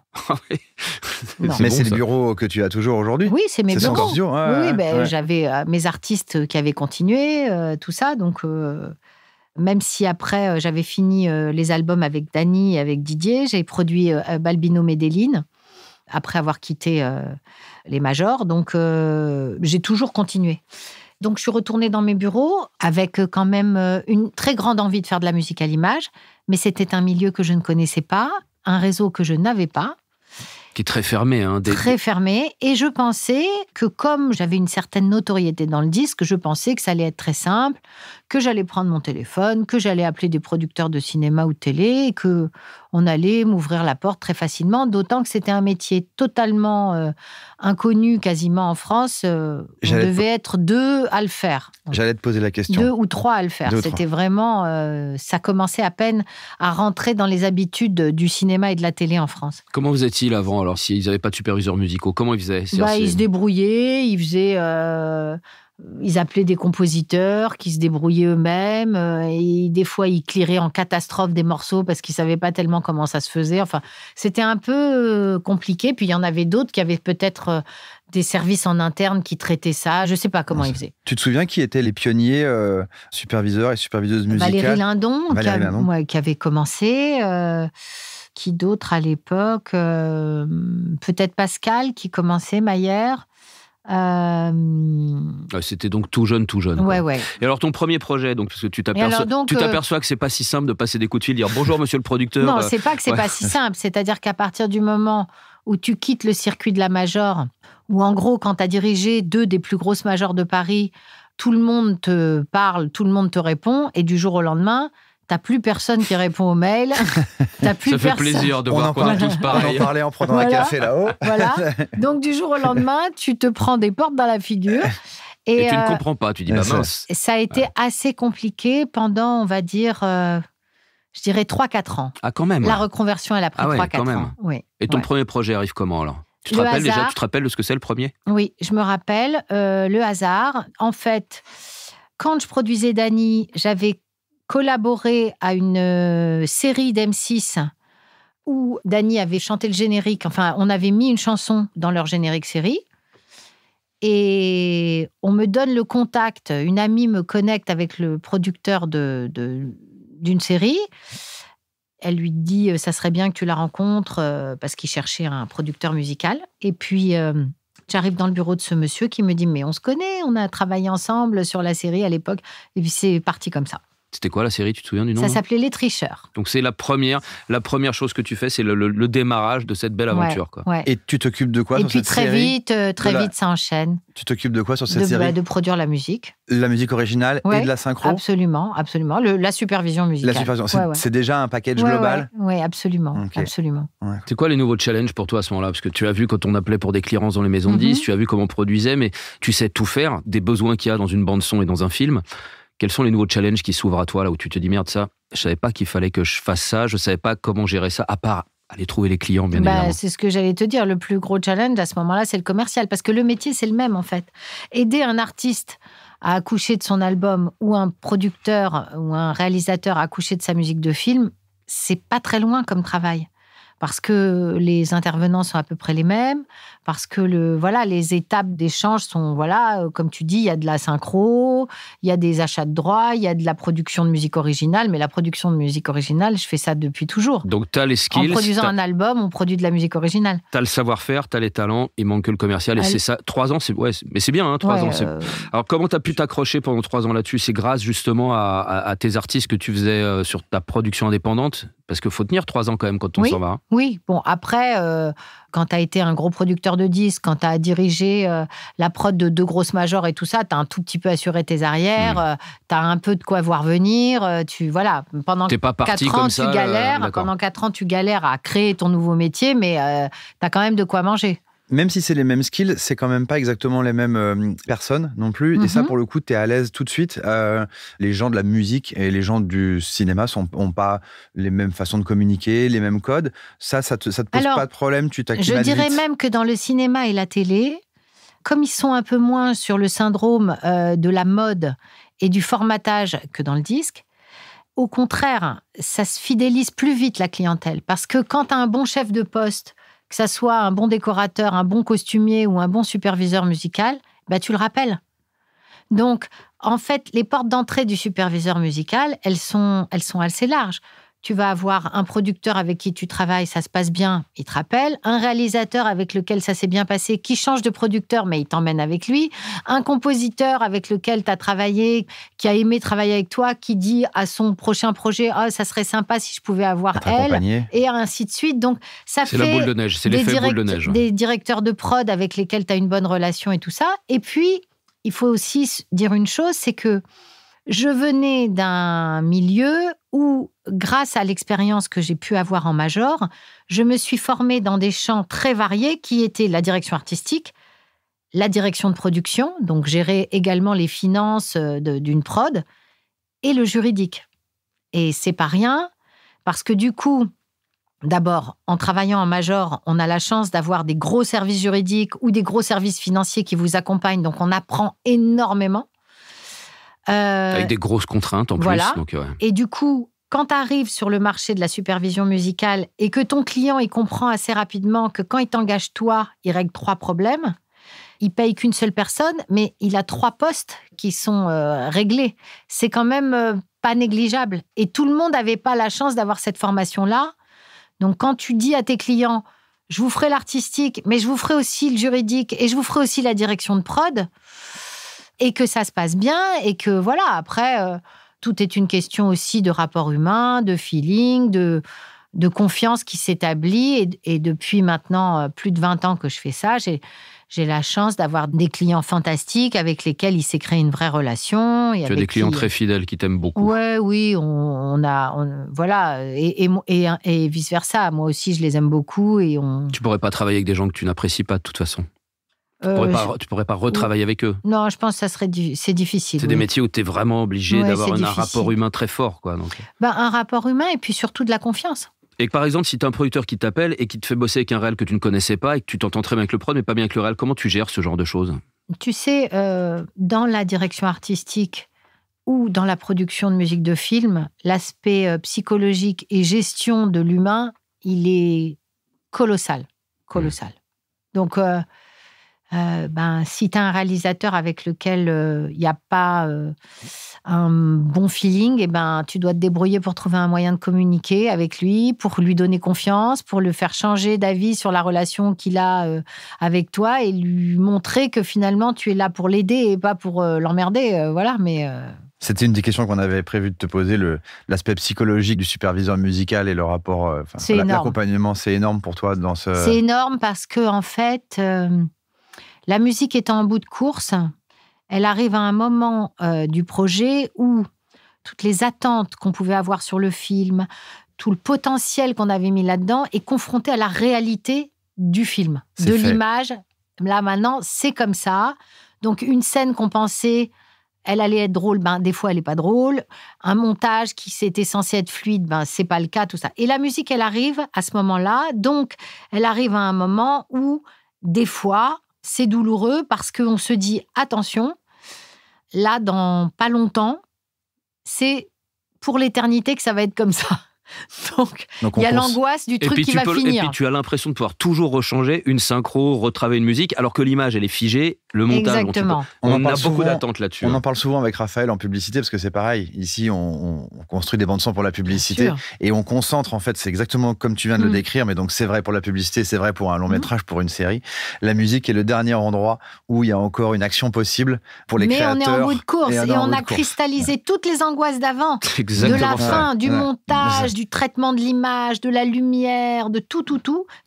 Non. Mais c'est les bureaux que tu as toujours aujourd'hui? Oui, c'est mes bureaux. Oui, j'avais mes artistes qui avaient continué, tout ça. Donc, même si après, j'avais fini les albums avec Dany et avec Didier, j'ai produit Balbino Medellin après avoir quitté les majors. Donc, j'ai toujours continué. Donc, je suis retournée dans mes bureaux avec quand même une très grande envie de faire de la musique à l'image. Mais c'était un milieu que je ne connaissais pas, un réseau que je n'avais pas. Qui est très fermé. Très fermé. Et je pensais que comme j'avais une certaine notoriété dans le disque, je pensais que ça allait être très simple, que j'allais prendre mon téléphone, que j'allais appeler des producteurs de cinéma ou de télé et qu'on allait m'ouvrir la porte très facilement, d'autant que c'était un métier totalement inconnu quasiment en France. On devait être 2 à le faire. J'allais te poser la question. 2 ou 3 à le faire. C'était vraiment... ça commençait à peine à rentrer dans les habitudes du cinéma et de la télé en France. Comment faisaient-ils avant, alors, s'ils n'avaient pas de superviseurs musicaux? Comment ils faisaient? Ils se débrouillaient, ils faisaient... Ils appelaient des compositeurs qui se débrouillaient eux-mêmes et des fois ils clearaient en catastrophe des morceaux parce qu'ils savaient pas tellement comment ça se faisait. Enfin, c'était un peu compliqué. Puis il y en avait d'autres qui avaient peut-être des services en interne qui traitaient ça. Je sais pas comment ils faisaient. Tu te souviens qui étaient les pionniers superviseurs et superviseuses musicales? Valérie Lindon, qui avait commencé. Qui d'autre à l'époque? Peut-être Pascal qui commençait, Maillère. C'était donc tout jeune. Ouais. Et alors ton premier projet, donc parce que tu t'aperçois que c'est pas si simple de passer des coups de fil, dire bonjour monsieur le producteur. Non, c'est pas que c'est pas si simple. C'est-à-dire qu'à partir du moment où tu quittes le circuit de la major, où en gros quand tu as dirigé 2 des plus grosses majors de Paris, tout le monde te parle, tout le monde te répond, et du jour au lendemain, t'as plus personne qui répond aux mails. Ça fait plaisir de voir qu'on est tous pareils. On en parlait en prenant un café là-haut. Voilà. Donc, du jour au lendemain, tu te prends des portes dans la figure. Et tu ne comprends pas. Tu dis, mince. Ça a été assez compliqué pendant, on va dire, je dirais 3-4 ans. Ah, quand même. La reconversion, elle a pris 3-4 ans. Oui. Et ton premier projet arrive comment, alors? Tu te rappelles de ce que c'est le premier? Oui, je me rappelle. Le hasard. En fait, quand je produisais Dany, j'avais collaboré à une série d'M6 où Dany avait chanté le générique. Enfin, on avait mis une chanson dans leur générique série. Et on me donne le contact. Une amie me connecte avec le producteur d'une série. Elle lui dit, ça serait bien que tu la rencontres parce qu'il cherchait un producteur musical. Et puis, j'arrive dans le bureau de ce monsieur qui me dit, mais on se connaît, on a travaillé ensemble sur la série à l'époque. Et puis, c'est parti comme ça. C'était quoi la série, tu te souviens du nom? Ça s'appelait Les Tricheurs. Donc c'est la première chose que tu fais, c'est le démarrage de cette belle aventure. Quoi. Ouais. Et tu t'occupes de quoi et sur puis cette série? très vite, ça enchaîne. Tu t'occupes de quoi sur cette série? De produire la musique. La musique originale et de la synchro? Absolument. La supervision musicale. La supervision, c'est déjà un package global? Oui, absolument. Okay. Absolument. Ouais. C'est quoi les nouveaux challenges pour toi à ce moment-là? Parce que tu as vu quand on appelait pour des clearances dans les maisons de disques, tu as vu comment on produisait, mais tu sais tout faire, des besoins qu'il y a dans une bande-son et dans un film. Quels sont les nouveaux challenges qui s'ouvrent à toi, là où tu te dis, merde, ça, je savais pas qu'il fallait que je fasse ça, je savais pas comment gérer ça, à part aller trouver les clients, bien évidemment. C'est ce que j'allais te dire. Le plus gros challenge à ce moment-là, c'est le commercial. Parce que le métier, c'est le même, en fait. Aider un artiste à accoucher de son album ou un producteur ou un réalisateur à accoucher de sa musique de film, c'est pas très loin comme travail. Parce que les intervenants sont à peu près les mêmes, parce que les étapes d'échange sont, comme tu dis, il y a de la synchro, il y a des achats de droits, il y a de la production de musique originale, mais la production de musique originale, je fais ça depuis toujours. Donc tu as les skills. En produisant un album, on produit de la musique originale. Tu as le savoir-faire, tu as les talents, il manque que le commercial, et c'est ça. 3 ans, mais c'est bien, 3 ans. Alors comment tu as pu t'accrocher pendant 3 ans là-dessus? C'est grâce justement à tes artistes que tu faisais sur ta production indépendante? Parce qu'il faut tenir 3 ans quand même quand on s'en va. Oui, bon, après, quand tu as été un gros producteur de disques, quand tu as dirigé la prod de 2 grosses majors et tout ça, tu as un tout petit peu assuré tes arrières, tu as un peu de quoi voir venir. Pendant T'es pas parti 4 ans, comme ça, tu galères. Pendant 4 ans, tu galères à créer ton nouveau métier, mais tu as quand même de quoi manger. Même si c'est les mêmes skills, c'est quand même pas exactement les mêmes personnes non plus. Et ça, pour le coup, t'es à l'aise tout de suite. Les gens de la musique et les gens du cinéma ont pas les mêmes façons de communiquer, les mêmes codes. Ça te pose pas de problème, tu t'acclimates vite. Je dirais même que dans le cinéma et la télé, comme ils sont un peu moins sur le syndrome de la mode et du formatage que dans le disque, au contraire, ça se fidélise plus vite la clientèle. Parce que quand tu as un bon chef de poste, que ça soit un bon décorateur, un bon costumier ou un bon superviseur musical, tu le rappelles. Donc, en fait, les portes d'entrée du superviseur musical, elles sont assez larges. Tu vas avoir un producteur avec qui tu travailles, ça se passe bien, il te rappelle. Un réalisateur avec lequel ça s'est bien passé, qui change de producteur, mais il t'emmène avec lui. Un compositeur avec lequel tu as travaillé, qui a aimé travailler avec toi, qui dit à son prochain projet, « Oh, ça serait sympa si je pouvais avoir elle. » Et ainsi de suite. Donc, ça fait la boule de neige, c'est l'effet boule de neige. Des directeurs de prod avec lesquels tu as une bonne relation et tout ça. Et puis, il faut aussi dire une chose, c'est que je venais d'un milieu où, grâce à l'expérience que j'ai pu avoir en major, je me suis formée dans des champs très variés qui étaient la direction artistique, la direction de production, donc gérer également les finances d'une prod, et le juridique. Et c'est pas rien, parce que du coup, d'abord, en travaillant en major, on a la chance d'avoir des gros services juridiques ou des gros services financiers qui vous accompagnent, donc on apprend énormément. Avec des grosses contraintes en plus. Donc, Et du coup, quand tu arrives sur le marché de la supervision musicale et que ton client il comprend assez rapidement que quand il t'engage toi, il règle 3 problèmes, il paye qu'une seule personne, mais il a 3 postes qui sont réglés. C'est quand même pas négligeable. Et tout le monde n'avait pas la chance d'avoir cette formation-là. Donc, quand tu dis à tes clients, je vous ferai l'artistique, mais je vous ferai aussi le juridique et je vous ferai aussi la direction de prod, et que ça se passe bien, et que voilà, après, tout est une question aussi de rapport humain, de feeling, de confiance qui s'établit. Et depuis maintenant plus de 20 ans que je fais ça, j'ai la chance d'avoir des clients fantastiques avec lesquels il s'est créé une vraie relation. Tu as des clients très fidèles qui t'aiment beaucoup. Oui, voilà, et vice-versa. Moi aussi, je les aime beaucoup. Tu pourrais pas travailler avec des gens que tu n'apprécies pas de toute façon. Tu pourrais pas retravailler avec eux. Non, je pense que c'est difficile. C'est des métiers où tu es vraiment obligé d'avoir un rapport humain très fort, quoi. Donc. Un rapport humain et puis surtout de la confiance. Et par exemple, si tu as un producteur qui t'appelle et qui te fait bosser avec un réal que tu ne connaissais pas et que tu t'entends très bien avec le prod mais pas bien avec le réal, comment tu gères ce genre de choses? Tu sais, dans la direction artistique ou dans la production de musique de film, l'aspect psychologique et gestion de l'humain, il est colossal. Donc, si tu as un réalisateur avec lequel il n'y a pas un bon feeling, tu dois te débrouiller pour trouver un moyen de communiquer avec lui, pour lui donner confiance, pour le faire changer d'avis sur la relation qu'il a avec toi et lui montrer que finalement tu es là pour l'aider et pas pour l'emmerder. Voilà, mais... C'était une des questions qu'on avait prévu de te poser, l'aspect psychologique du superviseur musical et le rapport, l'accompagnement, c'est énorme pour toi dans ce... C'est énorme parce que, en fait, la musique étant en bout de course, elle arrive à un moment du projet où toutes les attentes qu'on pouvait avoir sur le film, tout le potentiel qu'on avait mis là-dedans est confronté à la réalité du film, de l'image. Là, maintenant, c'est comme ça. Donc, une scène qu'on pensait, elle allait être drôle, des fois, elle n'est pas drôle. Un montage qui c'était censé être fluide, c'est pas le cas, tout ça. Et la musique, elle arrive à ce moment-là. Donc, elle arrive à un moment où, des fois, c'est douloureux parce qu'on se dit, attention, là, dans pas longtemps, c'est pour l'éternité que ça va être comme ça. Donc il y a l'angoisse du truc qui va finir. Et puis tu as l'impression de pouvoir toujours rechanger une synchro, retravailler une musique, alors que l'image, elle est figée, le montage... Exactement. On a beaucoup d'attentes là-dessus. On en parle souvent avec Raphaël en publicité, parce que c'est pareil. Ici, on construit des bandes-son pour la publicité, et on concentre, en fait, c'est exactement comme tu viens de le décrire, mais donc c'est vrai pour la publicité, c'est vrai pour un long-métrage, pour une série. La musique est le dernier endroit où il y a encore une action possible pour les créateurs. Mais on est en bout de course, et on a cristallisé toutes les angoisses d'avant, de la fin, du montage, du traitement de l'image, de la lumière, de tout,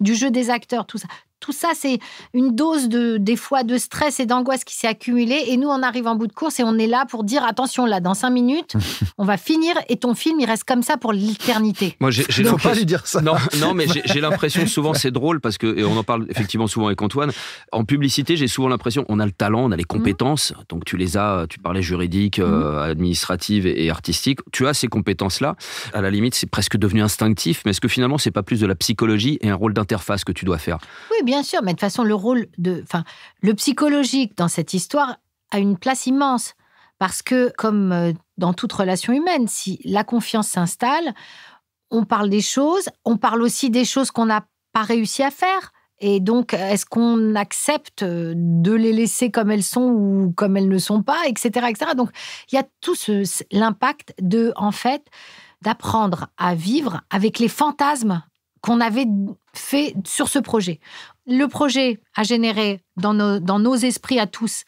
du jeu des acteurs, tout ça. Tout ça, c'est une dose des fois de stress et d'angoisse qui s'est accumulée. Et nous, on arrive en bout de course et on est là pour dire, attention, là, dans 5 minutes, on va finir et ton film, il reste comme ça pour l'éternité. Moi, faut pas lui dire ça. Non, mais j'ai l'impression, souvent, c'est drôle parce que, et on en parle effectivement souvent avec Antoine, en publicité, j'ai souvent l'impression, on a le talent, on a les compétences, donc tu les as, tu parlais juridique, administrative et artistique, tu as ces compétences-là. À la limite, c'est presque devenu instinctif, mais est-ce que finalement, c'est pas plus de la psychologie et un rôle d'interface que tu dois faire? Oui, bien sûr, mais de toute façon, le psychologique dans cette histoire a une place immense. Parce que, comme dans toute relation humaine, si la confiance s'installe, on parle des choses, on parle aussi des choses qu'on n'a pas réussi à faire. Et donc, est-ce qu'on accepte de les laisser comme elles sont ou comme elles ne sont pas, etc., etc. Donc, il y a tout l'impact d'apprendre à vivre avec les fantasmes qu'on avait fait sur ce projet. Le projet a généré dans nos esprits à tous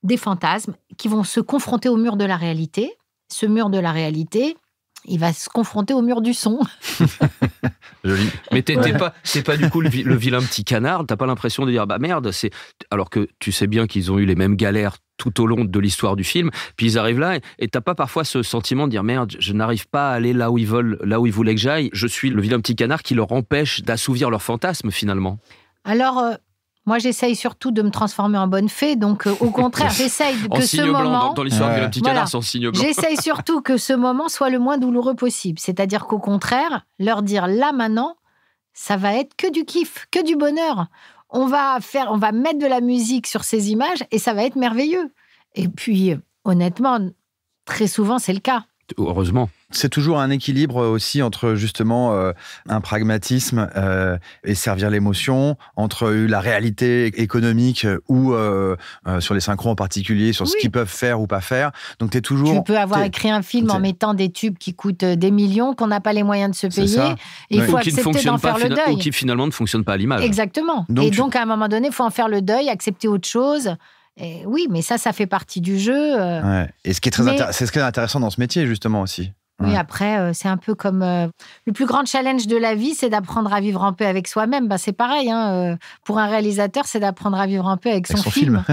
des fantasmes qui vont se confronter au mur de la réalité. Ce mur de la réalité, il va se confronter au mur du son. Joli. Mais t'es pas du coup le vilain petit canard, t'as pas l'impression de dire merde, alors que tu sais bien qu'ils ont eu les mêmes galères tout au long de l'histoire du film, puis ils arrivent là et t'as pas parfois ce sentiment de dire merde, je n'arrive pas à aller là où ils voulaient que j'aille, je suis le vilain petit canard qui leur empêche d'assouvir leurs fantasmes finalement. Alors, moi, j'essaye surtout de me transformer en bonne fée. Donc, au contraire, j'essaye que ce moment... Dans l'histoire du petit canard, c'est en signe blanc. J'essaye surtout que ce moment soit le moins douloureux possible. C'est-à-dire qu'au contraire, leur dire là, maintenant, ça va être que du kiff, que du bonheur. On va mettre de la musique sur ces images et ça va être merveilleux. Et puis, honnêtement, très souvent, c'est le cas. Heureusement. C'est toujours un équilibre aussi entre justement un pragmatisme et servir l'émotion, entre la réalité économique ou sur les synchros en particulier, sur ce qu'ils peuvent faire ou pas faire. Donc tu peux avoir écrit un film en mettant des tubes qui coûtent des millions, qu'on n'a pas les moyens de se payer, et il faut accepter d'en faire le deuil. Ou qui finalement ne fonctionnent pas à l'image. Exactement. Donc à un moment donné, il faut en faire le deuil, accepter autre chose. Et oui, mais ça fait partie du jeu. Et c'est ce qui est intéressant dans ce métier, justement, aussi. Oui, après, c'est un peu comme... le plus grand challenge de la vie, c'est d'apprendre à vivre en paix avec soi-même. C'est pareil, pour un réalisateur, c'est d'apprendre à vivre en paix avec son film.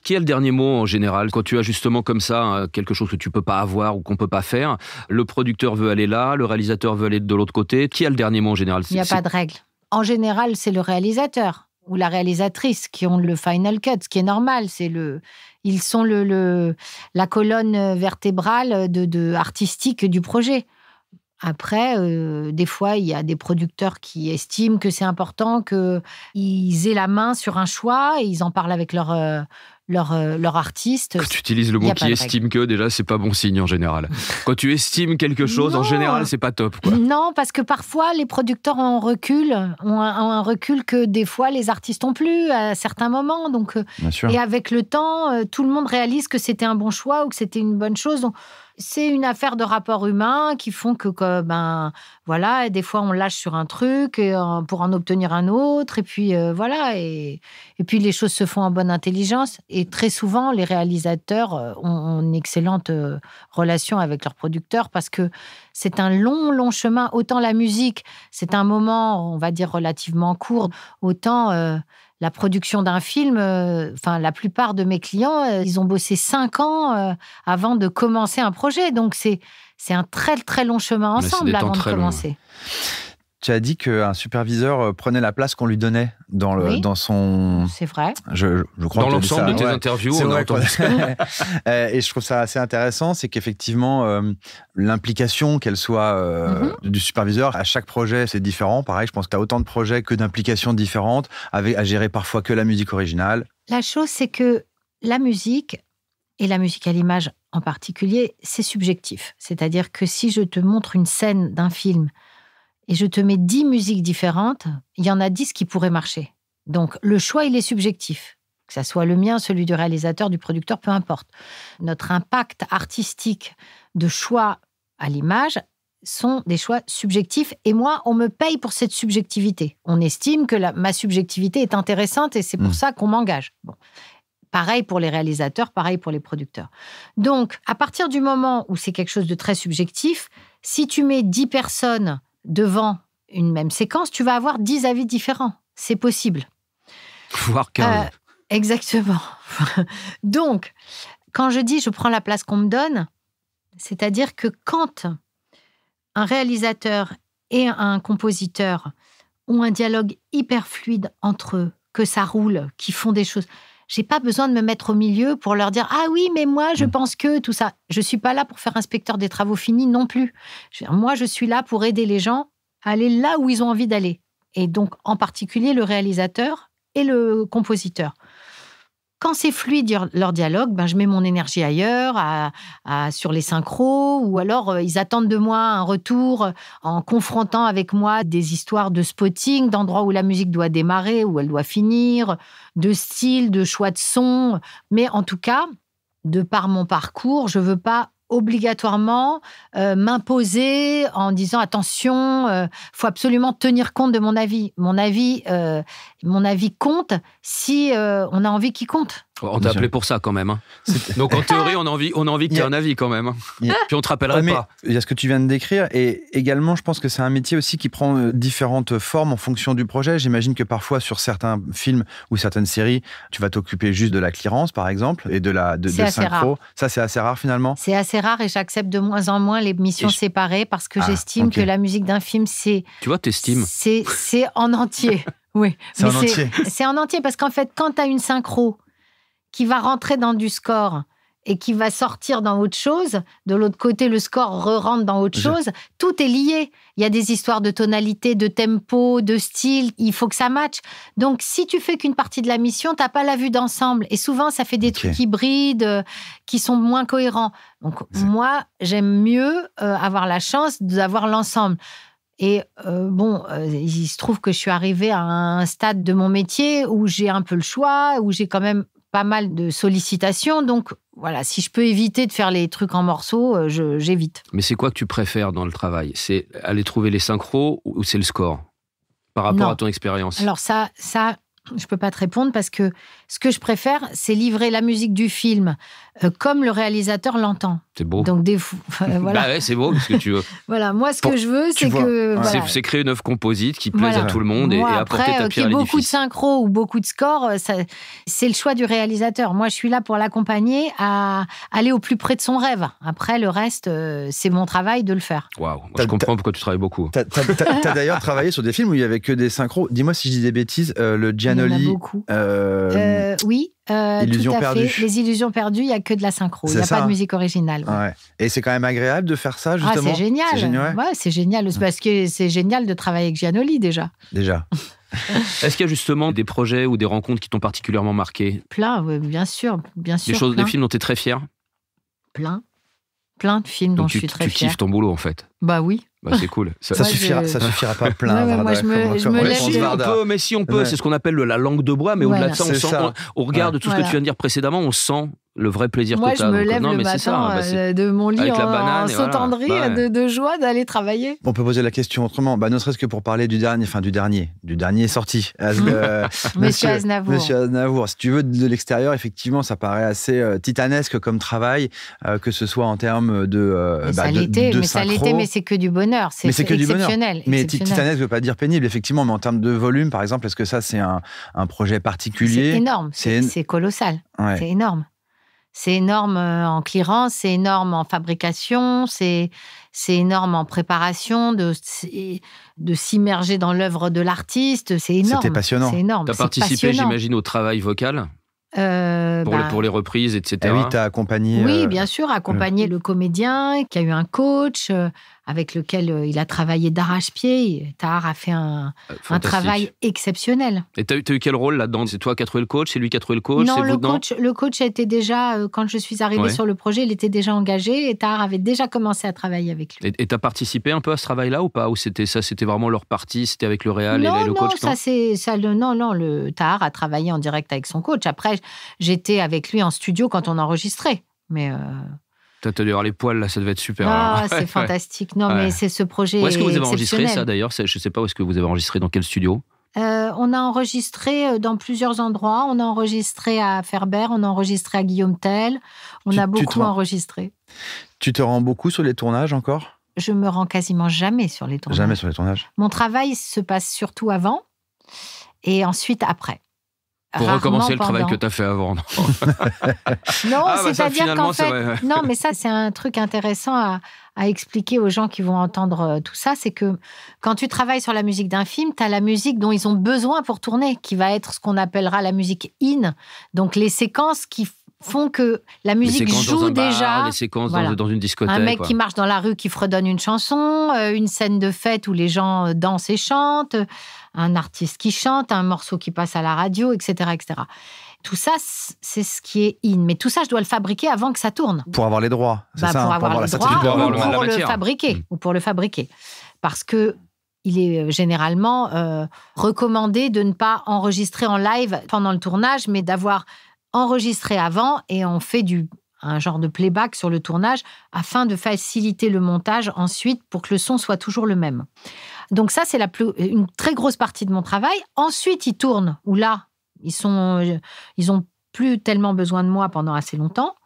Qui a le dernier mot en général? Quand tu as justement comme ça quelque chose que tu peux pas avoir ou qu'on peut pas faire, le producteur veut aller là, le réalisateur veut aller de l'autre côté. Qui a le dernier mot en général? Il n'y a pas de règle. En général, c'est le réalisateur ou la réalisatrice qui ont le final cut, ce qui est normal. Ils sont la colonne vertébrale artistique du projet. Après, des fois, il y a des producteurs qui estiment que c'est important qu'ils aient la main sur un choix et ils en parlent avec leur artiste. Quand tu utilises le mot qui estime que, déjà, c'est pas bon signe en général. Quand tu estimes quelque chose, en général, c'est pas top, quoi. Non, parce que parfois, les producteurs ont un recul que des fois, les artistes n'ont plus à certains moments. Donc, et avec le temps, tout le monde réalise que c'était un bon choix ou que c'était une bonne chose. Donc, c'est une affaire de rapports humains qui font que des fois on lâche sur un truc pour en obtenir un autre, et puis voilà, et puis les choses se font en bonne intelligence. Et très souvent, les réalisateurs ont une excellente relation avec leurs producteurs parce que c'est un long, long chemin. Autant la musique, c'est un moment, on va dire, relativement court. Autant la production d'un film, la plupart de mes clients, ils ont bossé 5 ans avant de commencer un projet. Donc, c'est un très, très long chemin ensemble avant de commencer. Tu as dit qu'un superviseur prenait la place qu'on lui donnait dans son... C'est vrai. Je crois dans l'ensemble de tes interviews, on a entendu ça. Et je trouve ça assez intéressant, c'est qu'effectivement, l'implication, qu'elle soit du superviseur, à chaque projet, c'est différent. Pareil, je pense que tu as autant de projets que d'implications différentes, à gérer parfois que la musique originale. La chose, c'est que la musique, et la musique à l'image en particulier, c'est subjectif. C'est-à-dire que si je te montre une scène d'un film et je te mets 10 musiques différentes, il y en a 10 qui pourraient marcher. Donc, le choix, il est subjectif. Que ça soit le mien, celui du réalisateur, du producteur, peu importe. Notre impact artistique de choix à l'image sont des choix subjectifs. Et moi, on me paye pour cette subjectivité. On estime que ma subjectivité est intéressante et c'est pour ça qu'on m'engage. Bon. Pareil pour les réalisateurs, pareil pour les producteurs. Donc, à partir du moment où c'est quelque chose de très subjectif, si tu mets 10 personnes devant une même séquence, tu vas avoir 10 avis différents. C'est possible. Voire 15. Exactement. Donc, quand je dis je prends la place qu'on me donne, c'est-à-dire que quand un réalisateur et un compositeur ont un dialogue hyper fluide entre eux, que ça roule, qu'ils font des choses, j'ai pas besoin de me mettre au milieu pour leur dire « Ah oui, mais moi, je pense que tout ça ». Je suis pas là pour faire inspecteur des travaux finis non plus. Moi, je suis là pour aider les gens à aller là où ils ont envie d'aller. Et donc, en particulier, le réalisateur et le compositeur. Quand c'est fluide leur dialogue, je mets mon énergie ailleurs, sur les synchros, ou alors ils attendent de moi un retour en confrontant avec moi des histoires de spotting, d'endroits où la musique doit démarrer, où elle doit finir, de style, de choix de son. Mais en tout cas, de par mon parcours, je ne veux pas obligatoirement m'imposer en disant attention, faut absolument tenir compte de mon avis. Mon avis compte si on a envie qu'il compte. On t'a appelé pour ça quand même. Hein. Donc en théorie, on a envie que tu aies un avis quand même. Hein. Puis on te rappellerait pas. Il y a ce que tu viens de décrire et également, je pense que c'est un métier aussi qui prend différentes formes en fonction du projet. J'imagine que parfois sur certains films ou certaines séries, tu vas t'occuper juste de la clearance par exemple et de synchro. Ça, c'est assez rare finalement. C'est assez rare et j'accepte de moins en moins les missions séparées parce que j'estime que la musique d'un film, c'est... Tu vois, t'estimes. C'est en entier. Oui. C'est en entier parce qu'en fait, quand tu as une synchro qui va rentrer dans du score et qui va sortir dans autre chose, de l'autre côté, le score re-rentre dans autre chose, tout est lié. Il y a des histoires de tonalité, de tempo, de style, il faut que ça matche. Donc, si tu fais qu'une partie de la mission, tu n'as pas la vue d'ensemble. Et souvent, ça fait des trucs hybrides qui sont moins cohérents. Donc, moi, j'aime mieux avoir la chance d'avoir l'ensemble. Et il se trouve que je suis arrivée à un stade de mon métier où j'ai un peu le choix, où j'ai quand même pas mal de sollicitations. Donc, voilà, si je peux éviter de faire les trucs en morceaux, j'évite. Mais c'est quoi que tu préfères dans le travail ? C'est aller trouver les synchros ou c'est le score ? Par rapport à ton expérience ? Alors ça, je peux pas te répondre parce que ce que je préfère, c'est livrer la musique du film comme le réalisateur l'entend. C'est beau. Donc voilà. Bah ouais, c'est beau, ce que tu veux. Voilà, moi ce que je veux, c'est que c'est créer une œuvre composite qui plaise à tout le monde et apporter ta pierre à l'édifice. Beaucoup de synchro ou beaucoup de score, c'est le choix du réalisateur. Moi, je suis là pour l'accompagner à aller au plus près de son rêve. Après, le reste, c'est mon travail de le faire. Waouh, je comprends pourquoi tu travailles beaucoup. T'as d'ailleurs travaillé sur des films où il y avait que des synchros. Dis-moi si je dis des bêtises. Le Giannoli. Il y en a beaucoup. Oui. Illusions perdues. Les Illusions perdues, il n'y a que de la synchro. Il n'y a pas de musique originale. Ouais. Et c'est quand même agréable de faire ça, justement. C'est génial. C'est génial. Parce que c'est génial de travailler avec Giannoli, déjà. Est-ce qu'il y a justement des projets ou des rencontres qui t'ont particulièrement marqué ? Plein, oui, bien sûr. Des films dont tu es très fier ? Plein de films dont je suis très fier. Tu kiffes ton boulot, en fait ? Bah oui. Bah, c'est cool. Ça suffira pas plein. Moi, je me lève. Mais si on peut, c'est ce qu'on appelle la langue de bois. Mais au-delà de ça, on regarde tout ce que tu viens de dire précédemment, on sent le vrai plaisir Moi, que tu as. Moi, je me lève le matin de mon lit en sautant de rire, de joie d'aller travailler. On peut poser la question autrement, ne serait-ce que pour parler du dernier sorti. Monsieur Aznavour. Monsieur Aznavour. Si tu veux, de l'extérieur, effectivement, ça paraît assez titanesque comme travail, que ce soit en termes de ça l'était, mais c'est que du bonheur. C'est exceptionnel. Mais titanesque ne veut pas dire pénible, effectivement, mais en termes de volume, par exemple, est-ce que ça, c'est un projet particulier ? C'est énorme, c'est colossal, ouais. C'est énorme. C'est énorme en clearance, c'est énorme en fabrication, c'est énorme en préparation, de s'immerger dans l'œuvre de l'artiste. C'est énorme. C'était passionnant. C'est énorme. Tu as participé, j'imagine, au travail vocal pour les reprises, etc. Oui, tu as accompagné... Oui, bien sûr, accompagné le comédien qui a eu un coach avec lequel il a travaillé d'arrache-pied. Tahar a fait un travail exceptionnel. Et tu as eu quel rôle là-dedans ? C'est toi qui as trouvé le coach ? C'est lui qui a trouvé le coach ? Non, le coach était déjà, quand je suis arrivée sur le projet, il était déjà engagé et Tahar avait déjà commencé à travailler avec lui. Et tu as participé un peu à ce travail-là ou pas ? Ou c'était vraiment leur partie, c'était avec le réal et le coach ? Non, Tahar a travaillé en direct avec son coach. Après, j'étais avec lui en studio quand on enregistrait. Mais... T'as dû avoir les poils, là, ça devait être super. Ah, c'est fantastique. Non, mais c'est ce projet. Où est-ce que vous avez enregistré ça, d'ailleurs ? Je ne sais pas où est-ce que vous avez enregistré, dans quel studio ? On a enregistré dans plusieurs endroits. On a enregistré à Ferber, on a enregistré à Guillaume Tell. On a beaucoup enregistré. Tu te rends beaucoup sur les tournages encore ? Je me rends quasiment jamais sur les tournages. Jamais sur les tournages. Mon travail se passe surtout avant et ensuite après. Pour recommencer le travail que tu as fait avant. Non, c'est-à-dire qu'en fait... Non, mais ça, c'est un truc intéressant à expliquer aux gens qui vont entendre tout ça. C'est que quand tu travailles sur la musique d'un film, tu as la musique dont ils ont besoin pour tourner, qui va être ce qu'on appellera la musique in. Donc, les séquences qui font que la musique joue déjà. Les séquences dans une discothèque. Un mec qui marche dans la rue, qui fredonne une chanson, une scène de fête où les gens dansent et chantent, un artiste qui chante, un morceau qui passe à la radio, etc., etc. Tout ça, c'est ce qui est in. Mais tout ça, je dois le fabriquer avant que ça tourne. Pour avoir les droits, c'est ça, pour avoir les droits ou pour le fabriquer. Parce que il est généralement recommandé de ne pas enregistrer en live pendant le tournage, mais d'avoir enregistré avant et on fait un genre de playback sur le tournage afin de faciliter le montage ensuite pour que le son soit toujours le même. Donc ça, c'est une très grosse partie de mon travail. Ensuite, ils tournent, où là, ils ont plus tellement besoin de moi pendant assez longtemps.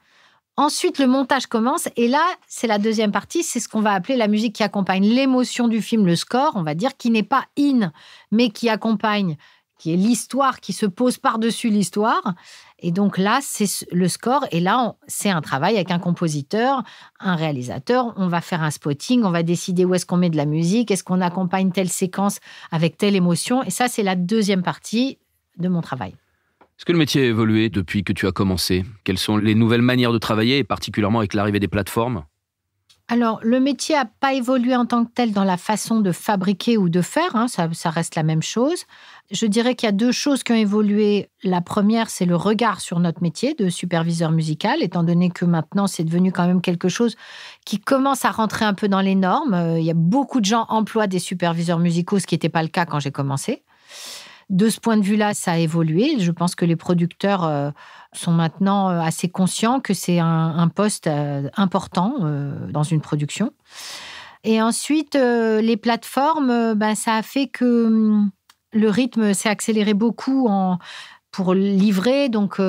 Ensuite, le montage commence et là, c'est la deuxième partie, c'est ce qu'on va appeler la musique qui accompagne l'émotion du film, le score, on va dire, qui n'est pas in, mais qui accompagne, qui est l'histoire, qui se pose par-dessus l'histoire. Et donc là, c'est le score. Et là, c'est un travail avec un compositeur, un réalisateur. On va faire un spotting, on va décider où est-ce qu'on met de la musique, est-ce qu'on accompagne telle séquence avec telle émotion. Et ça, c'est la deuxième partie de mon travail. Est-ce que le métier a évolué depuis que tu as commencé ? Quelles sont les nouvelles manières de travailler, et particulièrement avec l'arrivée des plateformes ? Alors, le métier n'a pas évolué en tant que tel dans la façon de fabriquer ou de faire. Ça reste la même chose. Je dirais qu'il y a deux choses qui ont évolué. La première, c'est le regard sur notre métier de superviseur musical, étant donné que maintenant, c'est devenu quand même quelque chose qui commence à rentrer un peu dans les normes. Il y a beaucoup de gens emploient des superviseurs musicaux, ce qui n'était pas le cas quand j'ai commencé. De ce point de vue-là, ça a évolué. Je pense que les producteurs sont maintenant assez conscients que c'est un poste important dans une production. Et ensuite, les plateformes, ça a fait que le rythme s'est accéléré beaucoup pour livrer. Donc,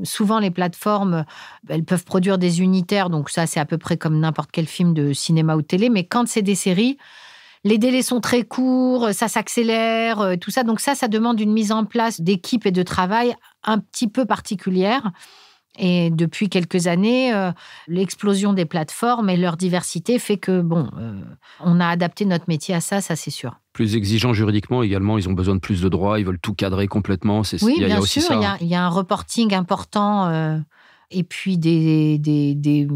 souvent, les plateformes, elles peuvent produire des unitaires. Donc, ça, c'est à peu près comme n'importe quel film de cinéma ou de télé. Mais quand c'est des séries, les délais sont très courts, ça s'accélère, tout ça. Donc ça demande une mise en place d'équipe et de travail un petit peu particulière. Et depuis quelques années, l'explosion des plateformes et leur diversité fait que, on a adapté notre métier à ça, c'est sûr. Plus exigeants juridiquement également, ils ont besoin de plus de droits, ils veulent tout cadrer complètement. Oui, bien sûr, il y a un reporting important et puis des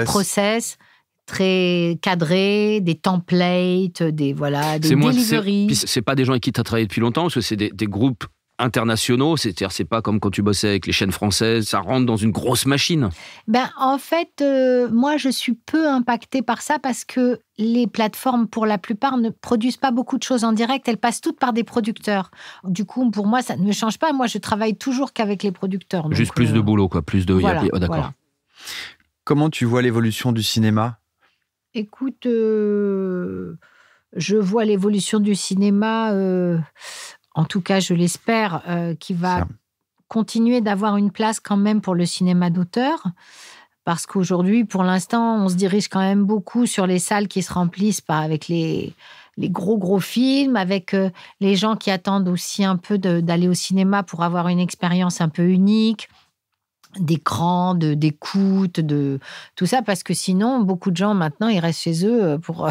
process très cadrés, des templates, des deliveries. C'est pas des gens avec qui tu as travaillé depuis longtemps, parce que c'est des groupes internationaux, c'est-à-dire c'est pas comme quand tu bossais avec les chaînes françaises, ça rentre dans une grosse machine. En fait, moi, je suis peu impactée par ça parce que les plateformes, pour la plupart, ne produisent pas beaucoup de choses en direct. Elles passent toutes par des producteurs. Du coup, pour moi, ça ne me change pas. Moi, je travaille toujours qu'avec les producteurs. Donc, juste plus de boulot, quoi. Plus de... Voilà, d'accord. Voilà. Comment tu vois l'évolution du cinéma ? Écoute, je vois l'évolution du cinéma, en tout cas, je l'espère, qui va continuer d'avoir une place quand même pour le cinéma d'auteur. Parce qu'aujourd'hui, pour l'instant, on se dirige quand même beaucoup sur les salles qui se remplissent avec les gros films, avec les gens qui attendent aussi un peu d'aller au cinéma pour avoir une expérience un peu unique, d'écran, d'écoute, de tout ça, parce que sinon, beaucoup de gens, maintenant, ils restent chez eux pour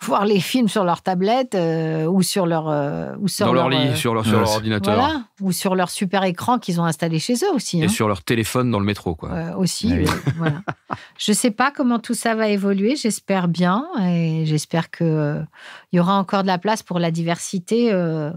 voir les films sur leur tablette ou sur leur... dans leur lit, sur leur ordinateur. Voilà, ou sur leur super écran qu'ils ont installé chez eux aussi. Et sur leur téléphone dans le métro, quoi. Aussi, voilà. Je ne sais pas comment tout ça va évoluer, j'espère bien, et j'espère qu'il y aura encore de la place pour la diversité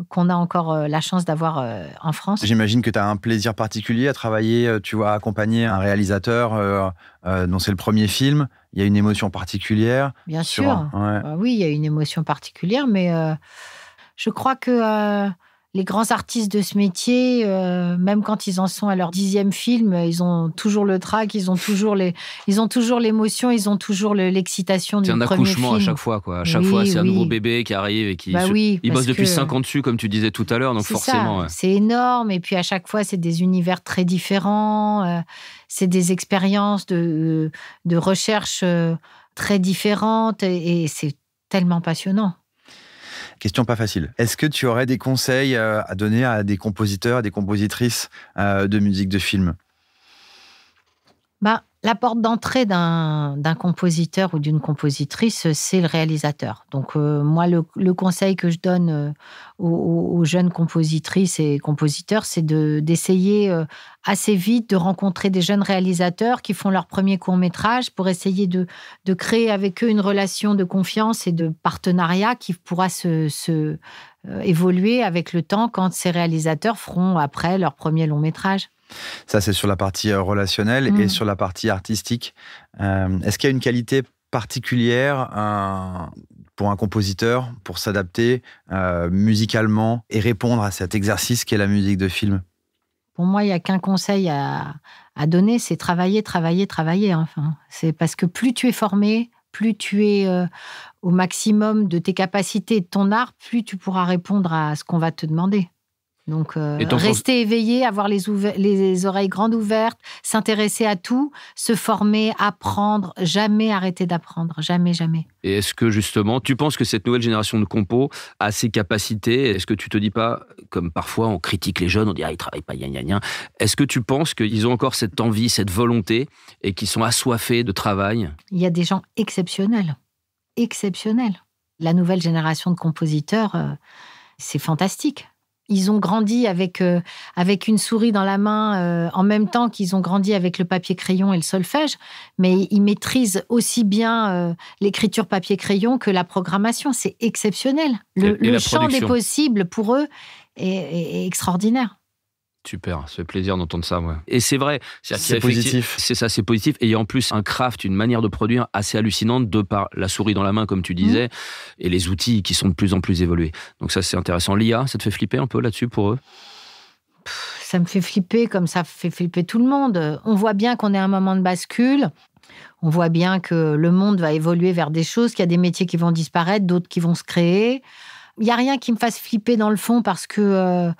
qu'on a encore la chance d'avoir en France. J'imagine que tu as un plaisir particulier à travailler, tu vois, accompagner un réalisateur dont c'est le premier film. Il y a une émotion particulière. Bien sûr. Oui, il y a une émotion particulière, mais je crois que les grands artistes de ce métier, même quand ils en sont à leur 10e film, ils ont toujours le trac, ils ont toujours l'émotion, ils ont toujours l'excitation du premier film. C'est un accouchement à chaque fois, quoi. À chaque fois, c'est un nouveau bébé qui arrive et qui il bosse depuis 5 ans dessus, comme tu disais tout à l'heure, donc forcément. C'est énorme, et puis à chaque fois, c'est des univers très différents, c'est des expériences de recherche très différentes, et c'est tellement passionnant. Question pas facile. Est-ce que tu aurais des conseils à donner à des compositeurs, des compositrices de musique de film ? La porte d'entrée d'un compositeur ou d'une compositrice, c'est le réalisateur. Donc, moi, le conseil que je donne aux jeunes compositrices et compositeurs, c'est d'essayer assez vite de rencontrer des jeunes réalisateurs qui font leur premier court-métrage pour essayer de créer avec eux une relation de confiance et de partenariat qui pourra évoluer avec le temps quand ces réalisateurs feront après leur premier long-métrage. Ça, c'est sur la partie relationnelle et sur la partie artistique. Est-ce qu'il y a une qualité particulière pour un compositeur pour s'adapter musicalement et répondre à cet exercice qu'est la musique de film ? Pour moi, il n'y a qu'un conseil à donner, c'est travailler. Enfin, c'est parce que plus tu es formé, plus tu es au maximum de tes capacités et de ton art, plus tu pourras répondre à ce qu'on va te demander. Donc, rester éveillé, avoir les oreilles grandes ouvertes, s'intéresser à tout, se former, apprendre, jamais arrêter d'apprendre, jamais. Et est-ce que justement, tu penses que cette nouvelle génération de compos a ces capacités ? Est-ce que tu te dis pas, comme parfois on critique les jeunes, on dit « ils travaillent pas, gna. Est-ce que tu penses qu'ils ont encore cette envie, cette volonté et qu'ils sont assoiffés de travail ? Il y a des gens exceptionnels. La nouvelle génération de compositeurs, c'est fantastique. Ils ont grandi avec une souris dans la main, en même temps qu'ils ont grandi avec le papier-crayon et le solfège, mais ils maîtrisent aussi bien l'écriture papier-crayon que la programmation. C'est exceptionnel. Le champ des possibles pour eux est extraordinaire. Super, ça fait plaisir d'entendre ça, moi. Et c'est vrai. C'est positif. C'est ça, c'est positif. Et il y a en plus un craft, une manière de produire assez hallucinante de par la souris dans la main, comme tu disais, et les outils qui sont de plus en plus évolués. Donc ça, c'est intéressant. L'IA, ça te fait flipper un peu là-dessus pour eux ? Ça me fait flipper comme ça fait flipper tout le monde. On voit bien qu'on est à un moment de bascule. On voit bien que le monde va évoluer vers des choses, qu'il y a des métiers qui vont disparaître, d'autres qui vont se créer. Il n'y a rien qui me fasse flipper dans le fond parce que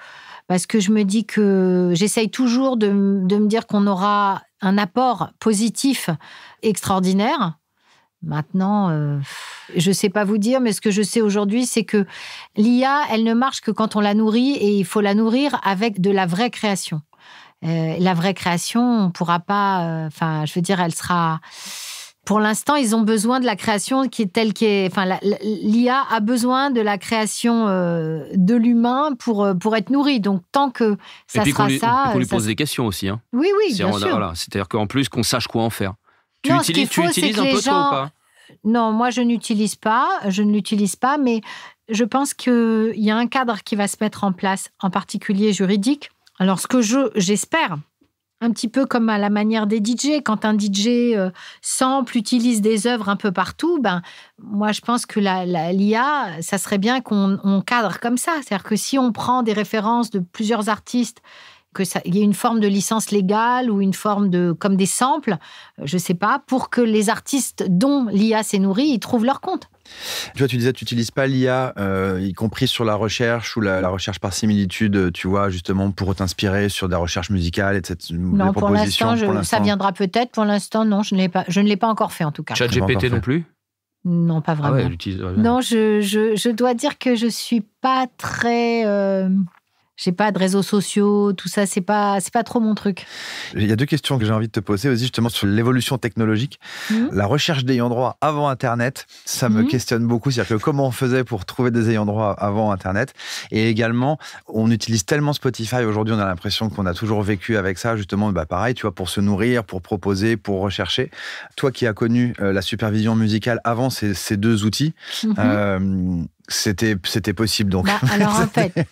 je me dis que j'essaye toujours de me dire qu'on aura un apport positif extraordinaire. Maintenant, je ne sais pas vous dire, mais ce que je sais aujourd'hui, c'est que l'IA, elle ne marche que quand on la nourrit, et il faut la nourrir avec de la vraie création. La vraie création, on ne pourra pas... elle sera... Pour l'instant, ils ont besoin de la création qui est telle qu'elle est. Enfin, l'IA a besoin de la création de l'humain pour être nourrie. Donc, tant que ça sera ça... Et qu'on lui pose des questions aussi. Hein. Oui, bien sûr. Voilà. C'est-à-dire qu'en plus, qu'on sache quoi en faire. Tu utilises un peu toi ou pas ? Non, moi, je ne l'utilise pas, mais je pense qu'il y a un cadre qui va se mettre en place, en particulier juridique. Alors, ce que j'espère, un petit peu comme à la manière des DJ, quand un DJ sample, utilise des œuvres un peu partout, moi, je pense que l'IA, ça serait bien qu'on cadre comme ça. C'est-à-dire que si on prend des références de plusieurs artistes, qu'il y ait une forme de licence légale ou une forme comme des samples, je ne sais pas, pour que les artistes dont l'IA s'est nourrie, ils trouvent leur compte. Tu vois, tu disais, tu n'utilises pas l'IA, y compris sur la recherche ou la recherche par similitude, tu vois, justement, pour t'inspirer sur des recherches musicales, etc. Non, pour l'instant, ça viendra peut-être. Pour l'instant, non, je ne l'ai pas encore fait, en tout cas. ChatGPT non plus ? Non, pas vraiment. Ah ouais, elle utilise... Non, je dois dire que je ne suis pas très... J'ai pas de réseaux sociaux, tout ça, c'est pas trop mon truc. Il y a 2 questions que j'ai envie de te poser aussi, justement, sur l'évolution technologique. La recherche d'ayants droit avant Internet, ça me questionne beaucoup. C'est-à-dire que comment on faisait pour trouver des ayants droit avant Internet. Et également, on utilise tellement Spotify. Aujourd'hui, on a l'impression qu'on a toujours vécu avec ça, justement, pareil, tu vois, pour se nourrir, pour proposer, pour rechercher. Toi qui as connu la supervision musicale avant ces 2 outils, c'était possible, donc. Alors, en fait...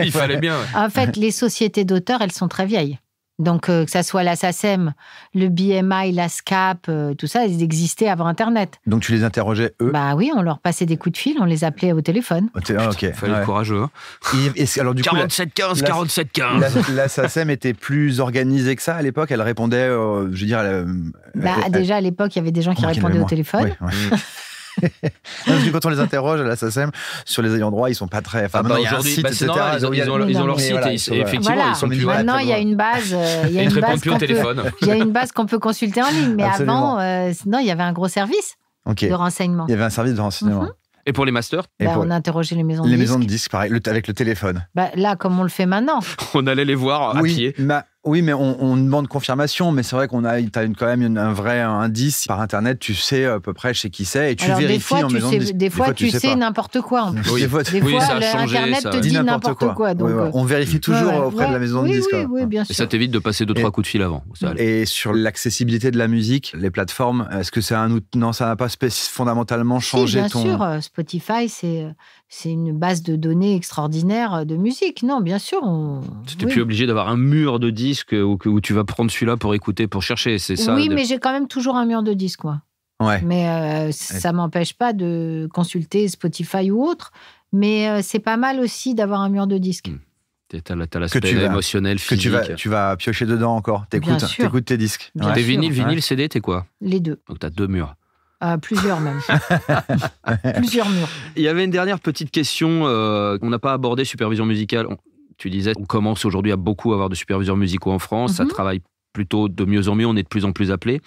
Il fallait bien. Ouais. En fait, les sociétés d'auteurs, elles sont très vieilles. Donc, que ça soit la SACEM, le BMI, la SCAP, tout ça, ils existaient avant Internet. Donc, tu les interrogeais, eux ? Oui, on leur passait des coups de fil, on les appelait au téléphone. Il fallait être courageux. Hein. Alors, du 4715, 4715. La SACEM était plus organisée que ça à l'époque. Elle répondait, je veux dire... déjà, à l'époque, il y avait des gens qui répondaient au téléphone. Ouais. Parce que quand on les interroge à la SACEM sur les ayants droit, ils sont pas très. Aujourd'hui, il y a un site, etc. Ils ont leur site et effectivement, ils sont plus. Maintenant, il y a une base. Ils ne répondent plus au téléphone. Il y a une base qu'on peut consulter en ligne, mais Absolument. avant, non, il y avait un gros service de renseignement. Il y avait un service de renseignement. Et pour les masters on interrogeait les maisons de disques. Les maisons de disques, pareil, avec le téléphone. Là, comme on le fait maintenant. On allait les voir à pied. Oui, mais on demande confirmation, mais c'est vrai qu'on a quand même un vrai indice par Internet, tu sais à peu près chez qui c'est, et tu vérifies en maison de disques. Des fois, tu sais n'importe quoi. En plus. Oui. Des fois, ça a changé, Internet te dit n'importe quoi. Donc, on vérifie toujours auprès de la maison de disques. Oui, bien sûr. Et ça t'évite de passer 2-3 coups de fil avant. Et sur l'accessibilité de la musique, les plateformes, est-ce que c'est un outil ? Non, ça n'a pas fondamentalement changé bien sûr, Spotify, c'est une base de données extraordinaire de musique. Non, bien sûr. Tu n'es plus obligé d'avoir un mur de disques où tu vas prendre celui-là pour écouter, pour chercher. C'est ça. Oui, mais j'ai quand même toujours un mur de disques, moi. Ouais. Mais ça ne m'empêche pas de consulter Spotify ou autre. Mais c'est pas mal aussi d'avoir un mur de disques. T'as l'aspect émotionnel, physique. Tu vas piocher dedans encore. T'écoutes tes disques. T'es vinyle, CD, t'es quoi ? Les 2. Donc t'as 2 murs. Plusieurs même. Plusieurs murs. Il y avait une dernière petite question qu'on n'a pas abordée, supervision musicale. Tu disais, on commence aujourd'hui à beaucoup avoir de superviseurs musicaux en France. Ça travaille plutôt de mieux en mieux. On est de plus en plus appelés.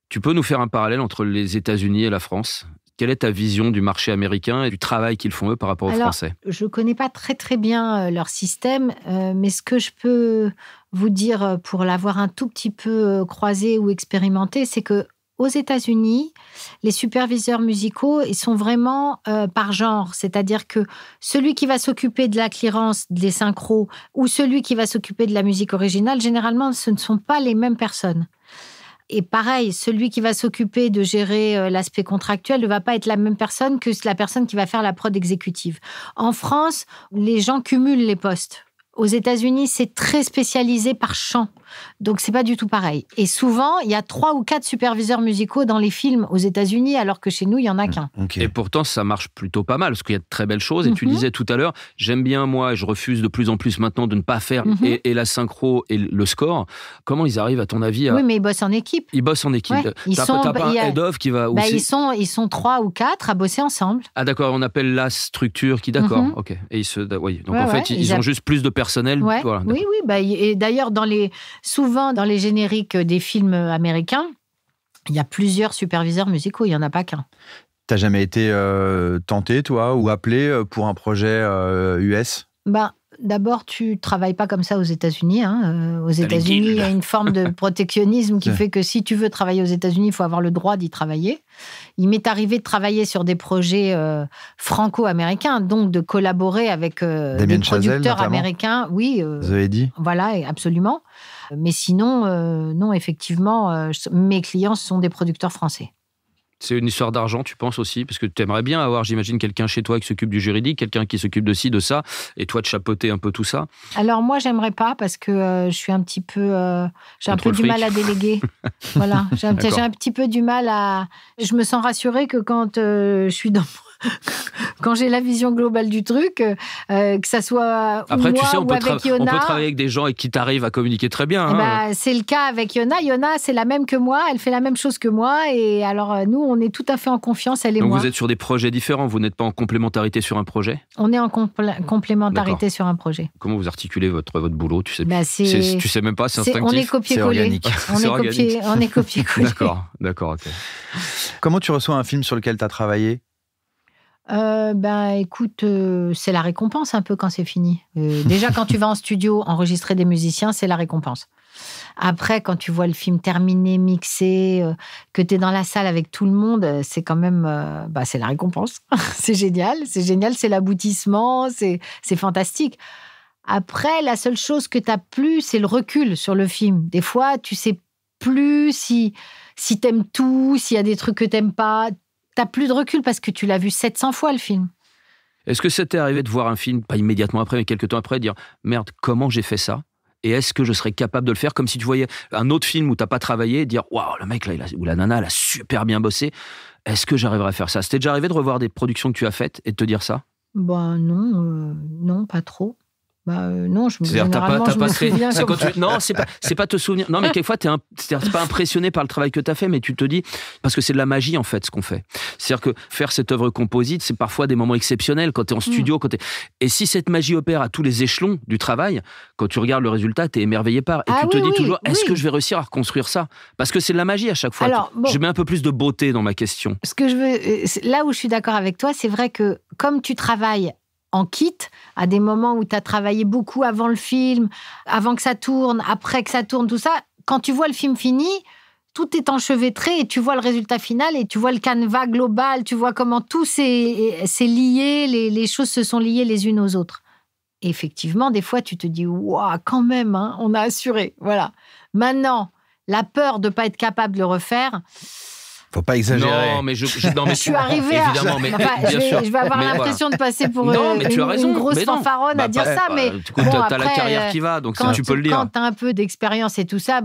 Tu peux nous faire un parallèle entre les États-Unis et la France ? Quelle est ta vision du marché américain et du travail qu'ils font eux par rapport aux Français ? Je ne connais pas très très bien leur système, mais ce que je peux vous dire pour l'avoir un tout petit peu croisé ou expérimenté, c'est que aux États-Unis, les superviseurs musicaux, ils sont vraiment par genre. C'est-à-dire que celui qui va s'occuper de la clearance, des synchros, ou celui qui va s'occuper de la musique originale, généralement, ce ne sont pas les mêmes personnes. Et pareil, celui qui va s'occuper de gérer l'aspect contractuel ne va pas être la même personne que la personne qui va faire la prod exécutive. En France, les gens cumulent les postes. Aux États-Unis, c'est très spécialisé par champ. Donc, c'est pas du tout pareil. Et souvent, il y a 3 ou 4 superviseurs musicaux dans les films aux États-Unis, alors que chez nous, il y en a qu'un. Okay. Et pourtant, ça marche plutôt pas mal, parce qu'il y a de très belles choses. Et tu disais tout à l'heure, j'aime bien, moi, et je refuse de plus en plus maintenant de ne pas faire et la synchro et le score. Comment ils arrivent, à ton avis, à... Oui, mais ils bossent en équipe. Ils bossent en équipe. Ouais. T'as pas un head-off qui va aussi... Ils sont 3 ou 4 à bosser ensemble. Ah d'accord, on appelle la structure qui... D'accord, ok. Et donc en fait, ils ont juste plus de personnel. Ouais. Voilà, oui. Et d'ailleurs, souvent, dans les génériques des films américains, il y a plusieurs superviseurs musicaux, il n'y en a pas qu'un. T'as jamais été tenté, toi, ou appelé pour un projet US ? D'abord, tu ne travailles pas comme ça aux États-Unis. Aux États-Unis, il y a une forme de protectionnisme qui fait que si tu veux travailler aux États-Unis, il faut avoir le droit d'y travailler. Il m'est arrivé de travailler sur des projets franco-américains, donc de collaborer avec des producteurs américains. Oui. The Eddie. Voilà, absolument. Mais sinon, non, effectivement, mes clients sont des producteurs français. C'est une histoire d'argent, tu penses aussi? Parce que tu aimerais bien avoir, j'imagine, quelqu'un chez toi qui s'occupe du juridique, quelqu'un qui s'occupe de ci, de ça, et toi de chapeauter un peu tout ça. Alors moi, j'aimerais pas parce que je suis un petit peu... j'ai un peu du mal à déléguer. Voilà, j'ai un petit peu du mal à... Je me sens rassurée que quand je suis dans... Quand j'ai la vision globale du truc, que ça soit après, moi tu sais, ou avec Yona... on peut travailler avec des gens avec qui tu arrives à communiquer très bien. C'est le cas avec Yona. Yona, c'est la même que moi, elle fait la même chose que moi, et alors nous, on est tout à fait en confiance, elle et moi. Donc vous êtes sur des projets différents, vous n'êtes pas en complémentarité sur un projet? On est en complémentarité sur un projet. Comment vous articulez votre boulot? Tu sais, tu sais même pas, c'est instinctif. On est copié-collé. On est copié-collé. D'accord, ok. Comment tu reçois un film sur lequel tu as travaillé? Écoute, c'est la récompense un peu quand c'est fini. Déjà, quand tu vas en studio enregistrer des musiciens, c'est la récompense. Après, quand tu vois le film terminé, mixé, que tu es dans la salle avec tout le monde, c'est quand même... c'est la récompense. C'est génial, c'est l'aboutissement, c'est fantastique. Après, la seule chose que tu as plus, c'est le recul sur le film. Des fois, tu sais plus si t'aimes tout, s'il y a des trucs que t'aimes pas... T'as plus de recul parce que tu l'as vu 700 fois, le film. Est-ce que ça t'est arrivé de voir un film, pas immédiatement après, mais quelques temps après, dire « Merde, comment j'ai fait ça ?» Et est-ce que je serais capable de le faire comme si tu voyais un autre film où t'as pas travaillé et dire « Waouh, le mec là, ou la nana, elle a super bien bossé. Est-ce que j'arriverai à faire ça ?» C'était déjà arrivé de revoir des productions que tu as faites et de te dire ça? Non, pas trop. Non, je me souviens. Non, c'est pas te souvenir. Non, mais quelquefois, c'est pas impressionné par le travail que tu as fait, mais tu te dis, parce que c'est de la magie, en fait, ce qu'on fait. C'est-à-dire que faire cette œuvre composite, c'est parfois des moments exceptionnels quand tu es en studio. Et si cette magie opère à tous les échelons du travail, quand tu regardes le résultat, tu es émerveillé par. Et tu te dis toujours, est-ce que je vais réussir à reconstruire ça? Parce que c'est de la magie à chaque fois. Alors, je mets un peu plus de beauté dans ma question. Ce que je veux, là où je suis d'accord avec toi, c'est vrai que comme tu travailles en kit, à des moments où tu as travaillé beaucoup avant le film, avant que ça tourne, après que ça tourne, tout ça, quand tu vois le film fini, tout est enchevêtré et tu vois le résultat final et tu vois le canevas global, tu vois comment tout s'est lié, les choses se sont liées les unes aux autres. Et effectivement, des fois, tu te dis « Waouh, quand même, hein, on a assuré. » Voilà. Maintenant, la peur de ne pas être capable de le refaire... Faut pas exagérer. Non, mais je suis arrivée à... Évidemment, mais je vais avoir l'impression de passer pour une grosse fanfaronne à dire ça, mais... T'as la carrière qui va, donc tu peux le dire. Quand t'as un peu d'expérience et tout ça,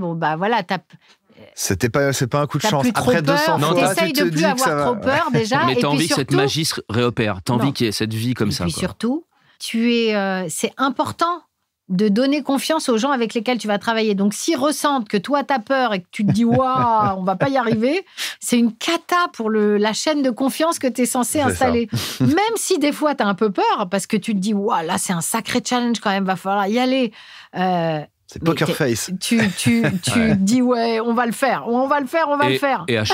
c'est pas un coup de chance. Après 200 fois, t'essayes de plus avoir trop peur déjà. Mais t'as envie que cette magie se réopère. T'as envie qu'il y ait cette vie comme ça. Et puis surtout, c'est important de donner confiance aux gens avec lesquels tu vas travailler. Donc, s'ils ressentent que toi, t'as peur et que tu te dis « Waouh, on va pas y arriver », c'est une cata pour la chaîne de confiance que tu es censé installer. Même si des fois, tu as un peu peur parce que tu te dis « Waouh, là, c'est un sacré challenge quand même, va falloir y aller ». C'est poker face. Tu dis ouais, on va le faire. Et à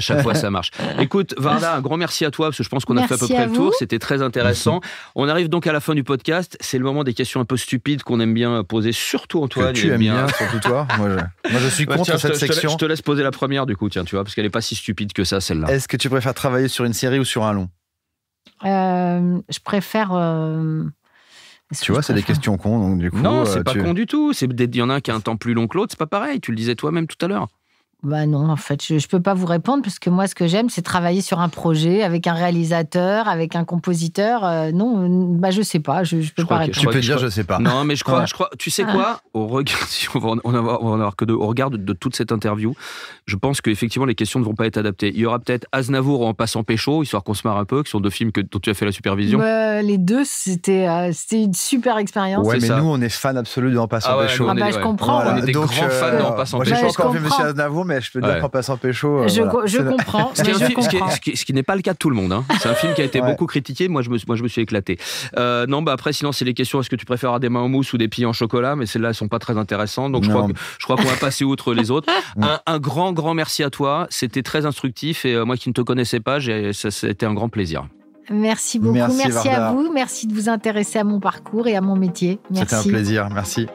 chaque fois, ça marche. Écoute, Varda, un grand merci à toi parce que je pense qu'on a fait à peu près le tour. C'était très intéressant. On arrive donc à la fin du podcast. C'est le moment des questions un peu stupides qu'on aime bien poser, surtout Antoine. Que tu aimes bien, surtout toi. Moi, je suis contre cette section. Je te laisse poser la première du coup, tiens, tu vois, parce qu'elle n'est pas si stupide que ça, celle-là. Est-ce que tu préfères travailler sur une série ou sur un long? Je préfère. Tu vois, c'est des questions cons, donc du coup... Non, c'est pas con du tout. Il y en a un qui a un temps plus long que l'autre, c'est pas pareil. Tu le disais toi-même tout à l'heure. Non, en fait, je peux pas vous répondre parce que moi, ce que j'aime, c'est travailler sur un projet avec un réalisateur, avec un compositeur. Non, je sais pas, je peux pas répondre. Tu peux dire, je sais pas. Non, mais je crois. Tu sais quoi? Au regard, si on va en avoir que deux. Au regard de toute cette interview, je pense qu'effectivement, les questions ne vont pas être adaptées. Il y aura peut-être Aznavour en passant pécho, histoire qu'on se marre un peu, qui sont deux films dont tu as fait la supervision. Les deux, c'était une super expérience. Ouais, mais nous, on est fans absolus de En passant pécho. Je comprends. On est des grands fans d'En passant pécho. Moi, j'ai pas encore vu Monsieur Aznavour, mais je peux dire qu'en passant pécho. Je comprends. Ce qui n'est pas le cas de tout le monde. Hein. C'est un film qui a été beaucoup critiqué. Moi, je me suis éclaté. Après, sinon, c'est les questions. Est-ce que tu préfères avoir des mains en mousse ou des pieds en chocolat? Mais celles-là, elles sont pas très intéressantes. Donc, je crois qu'on va passer outre les autres. Un grand merci à toi. C'était très instructif. Et moi qui ne te connaissais pas, c'était un grand plaisir. Merci beaucoup. Merci à vous. Merci de vous intéresser à mon parcours et à mon métier. Merci. C'était un plaisir. Merci.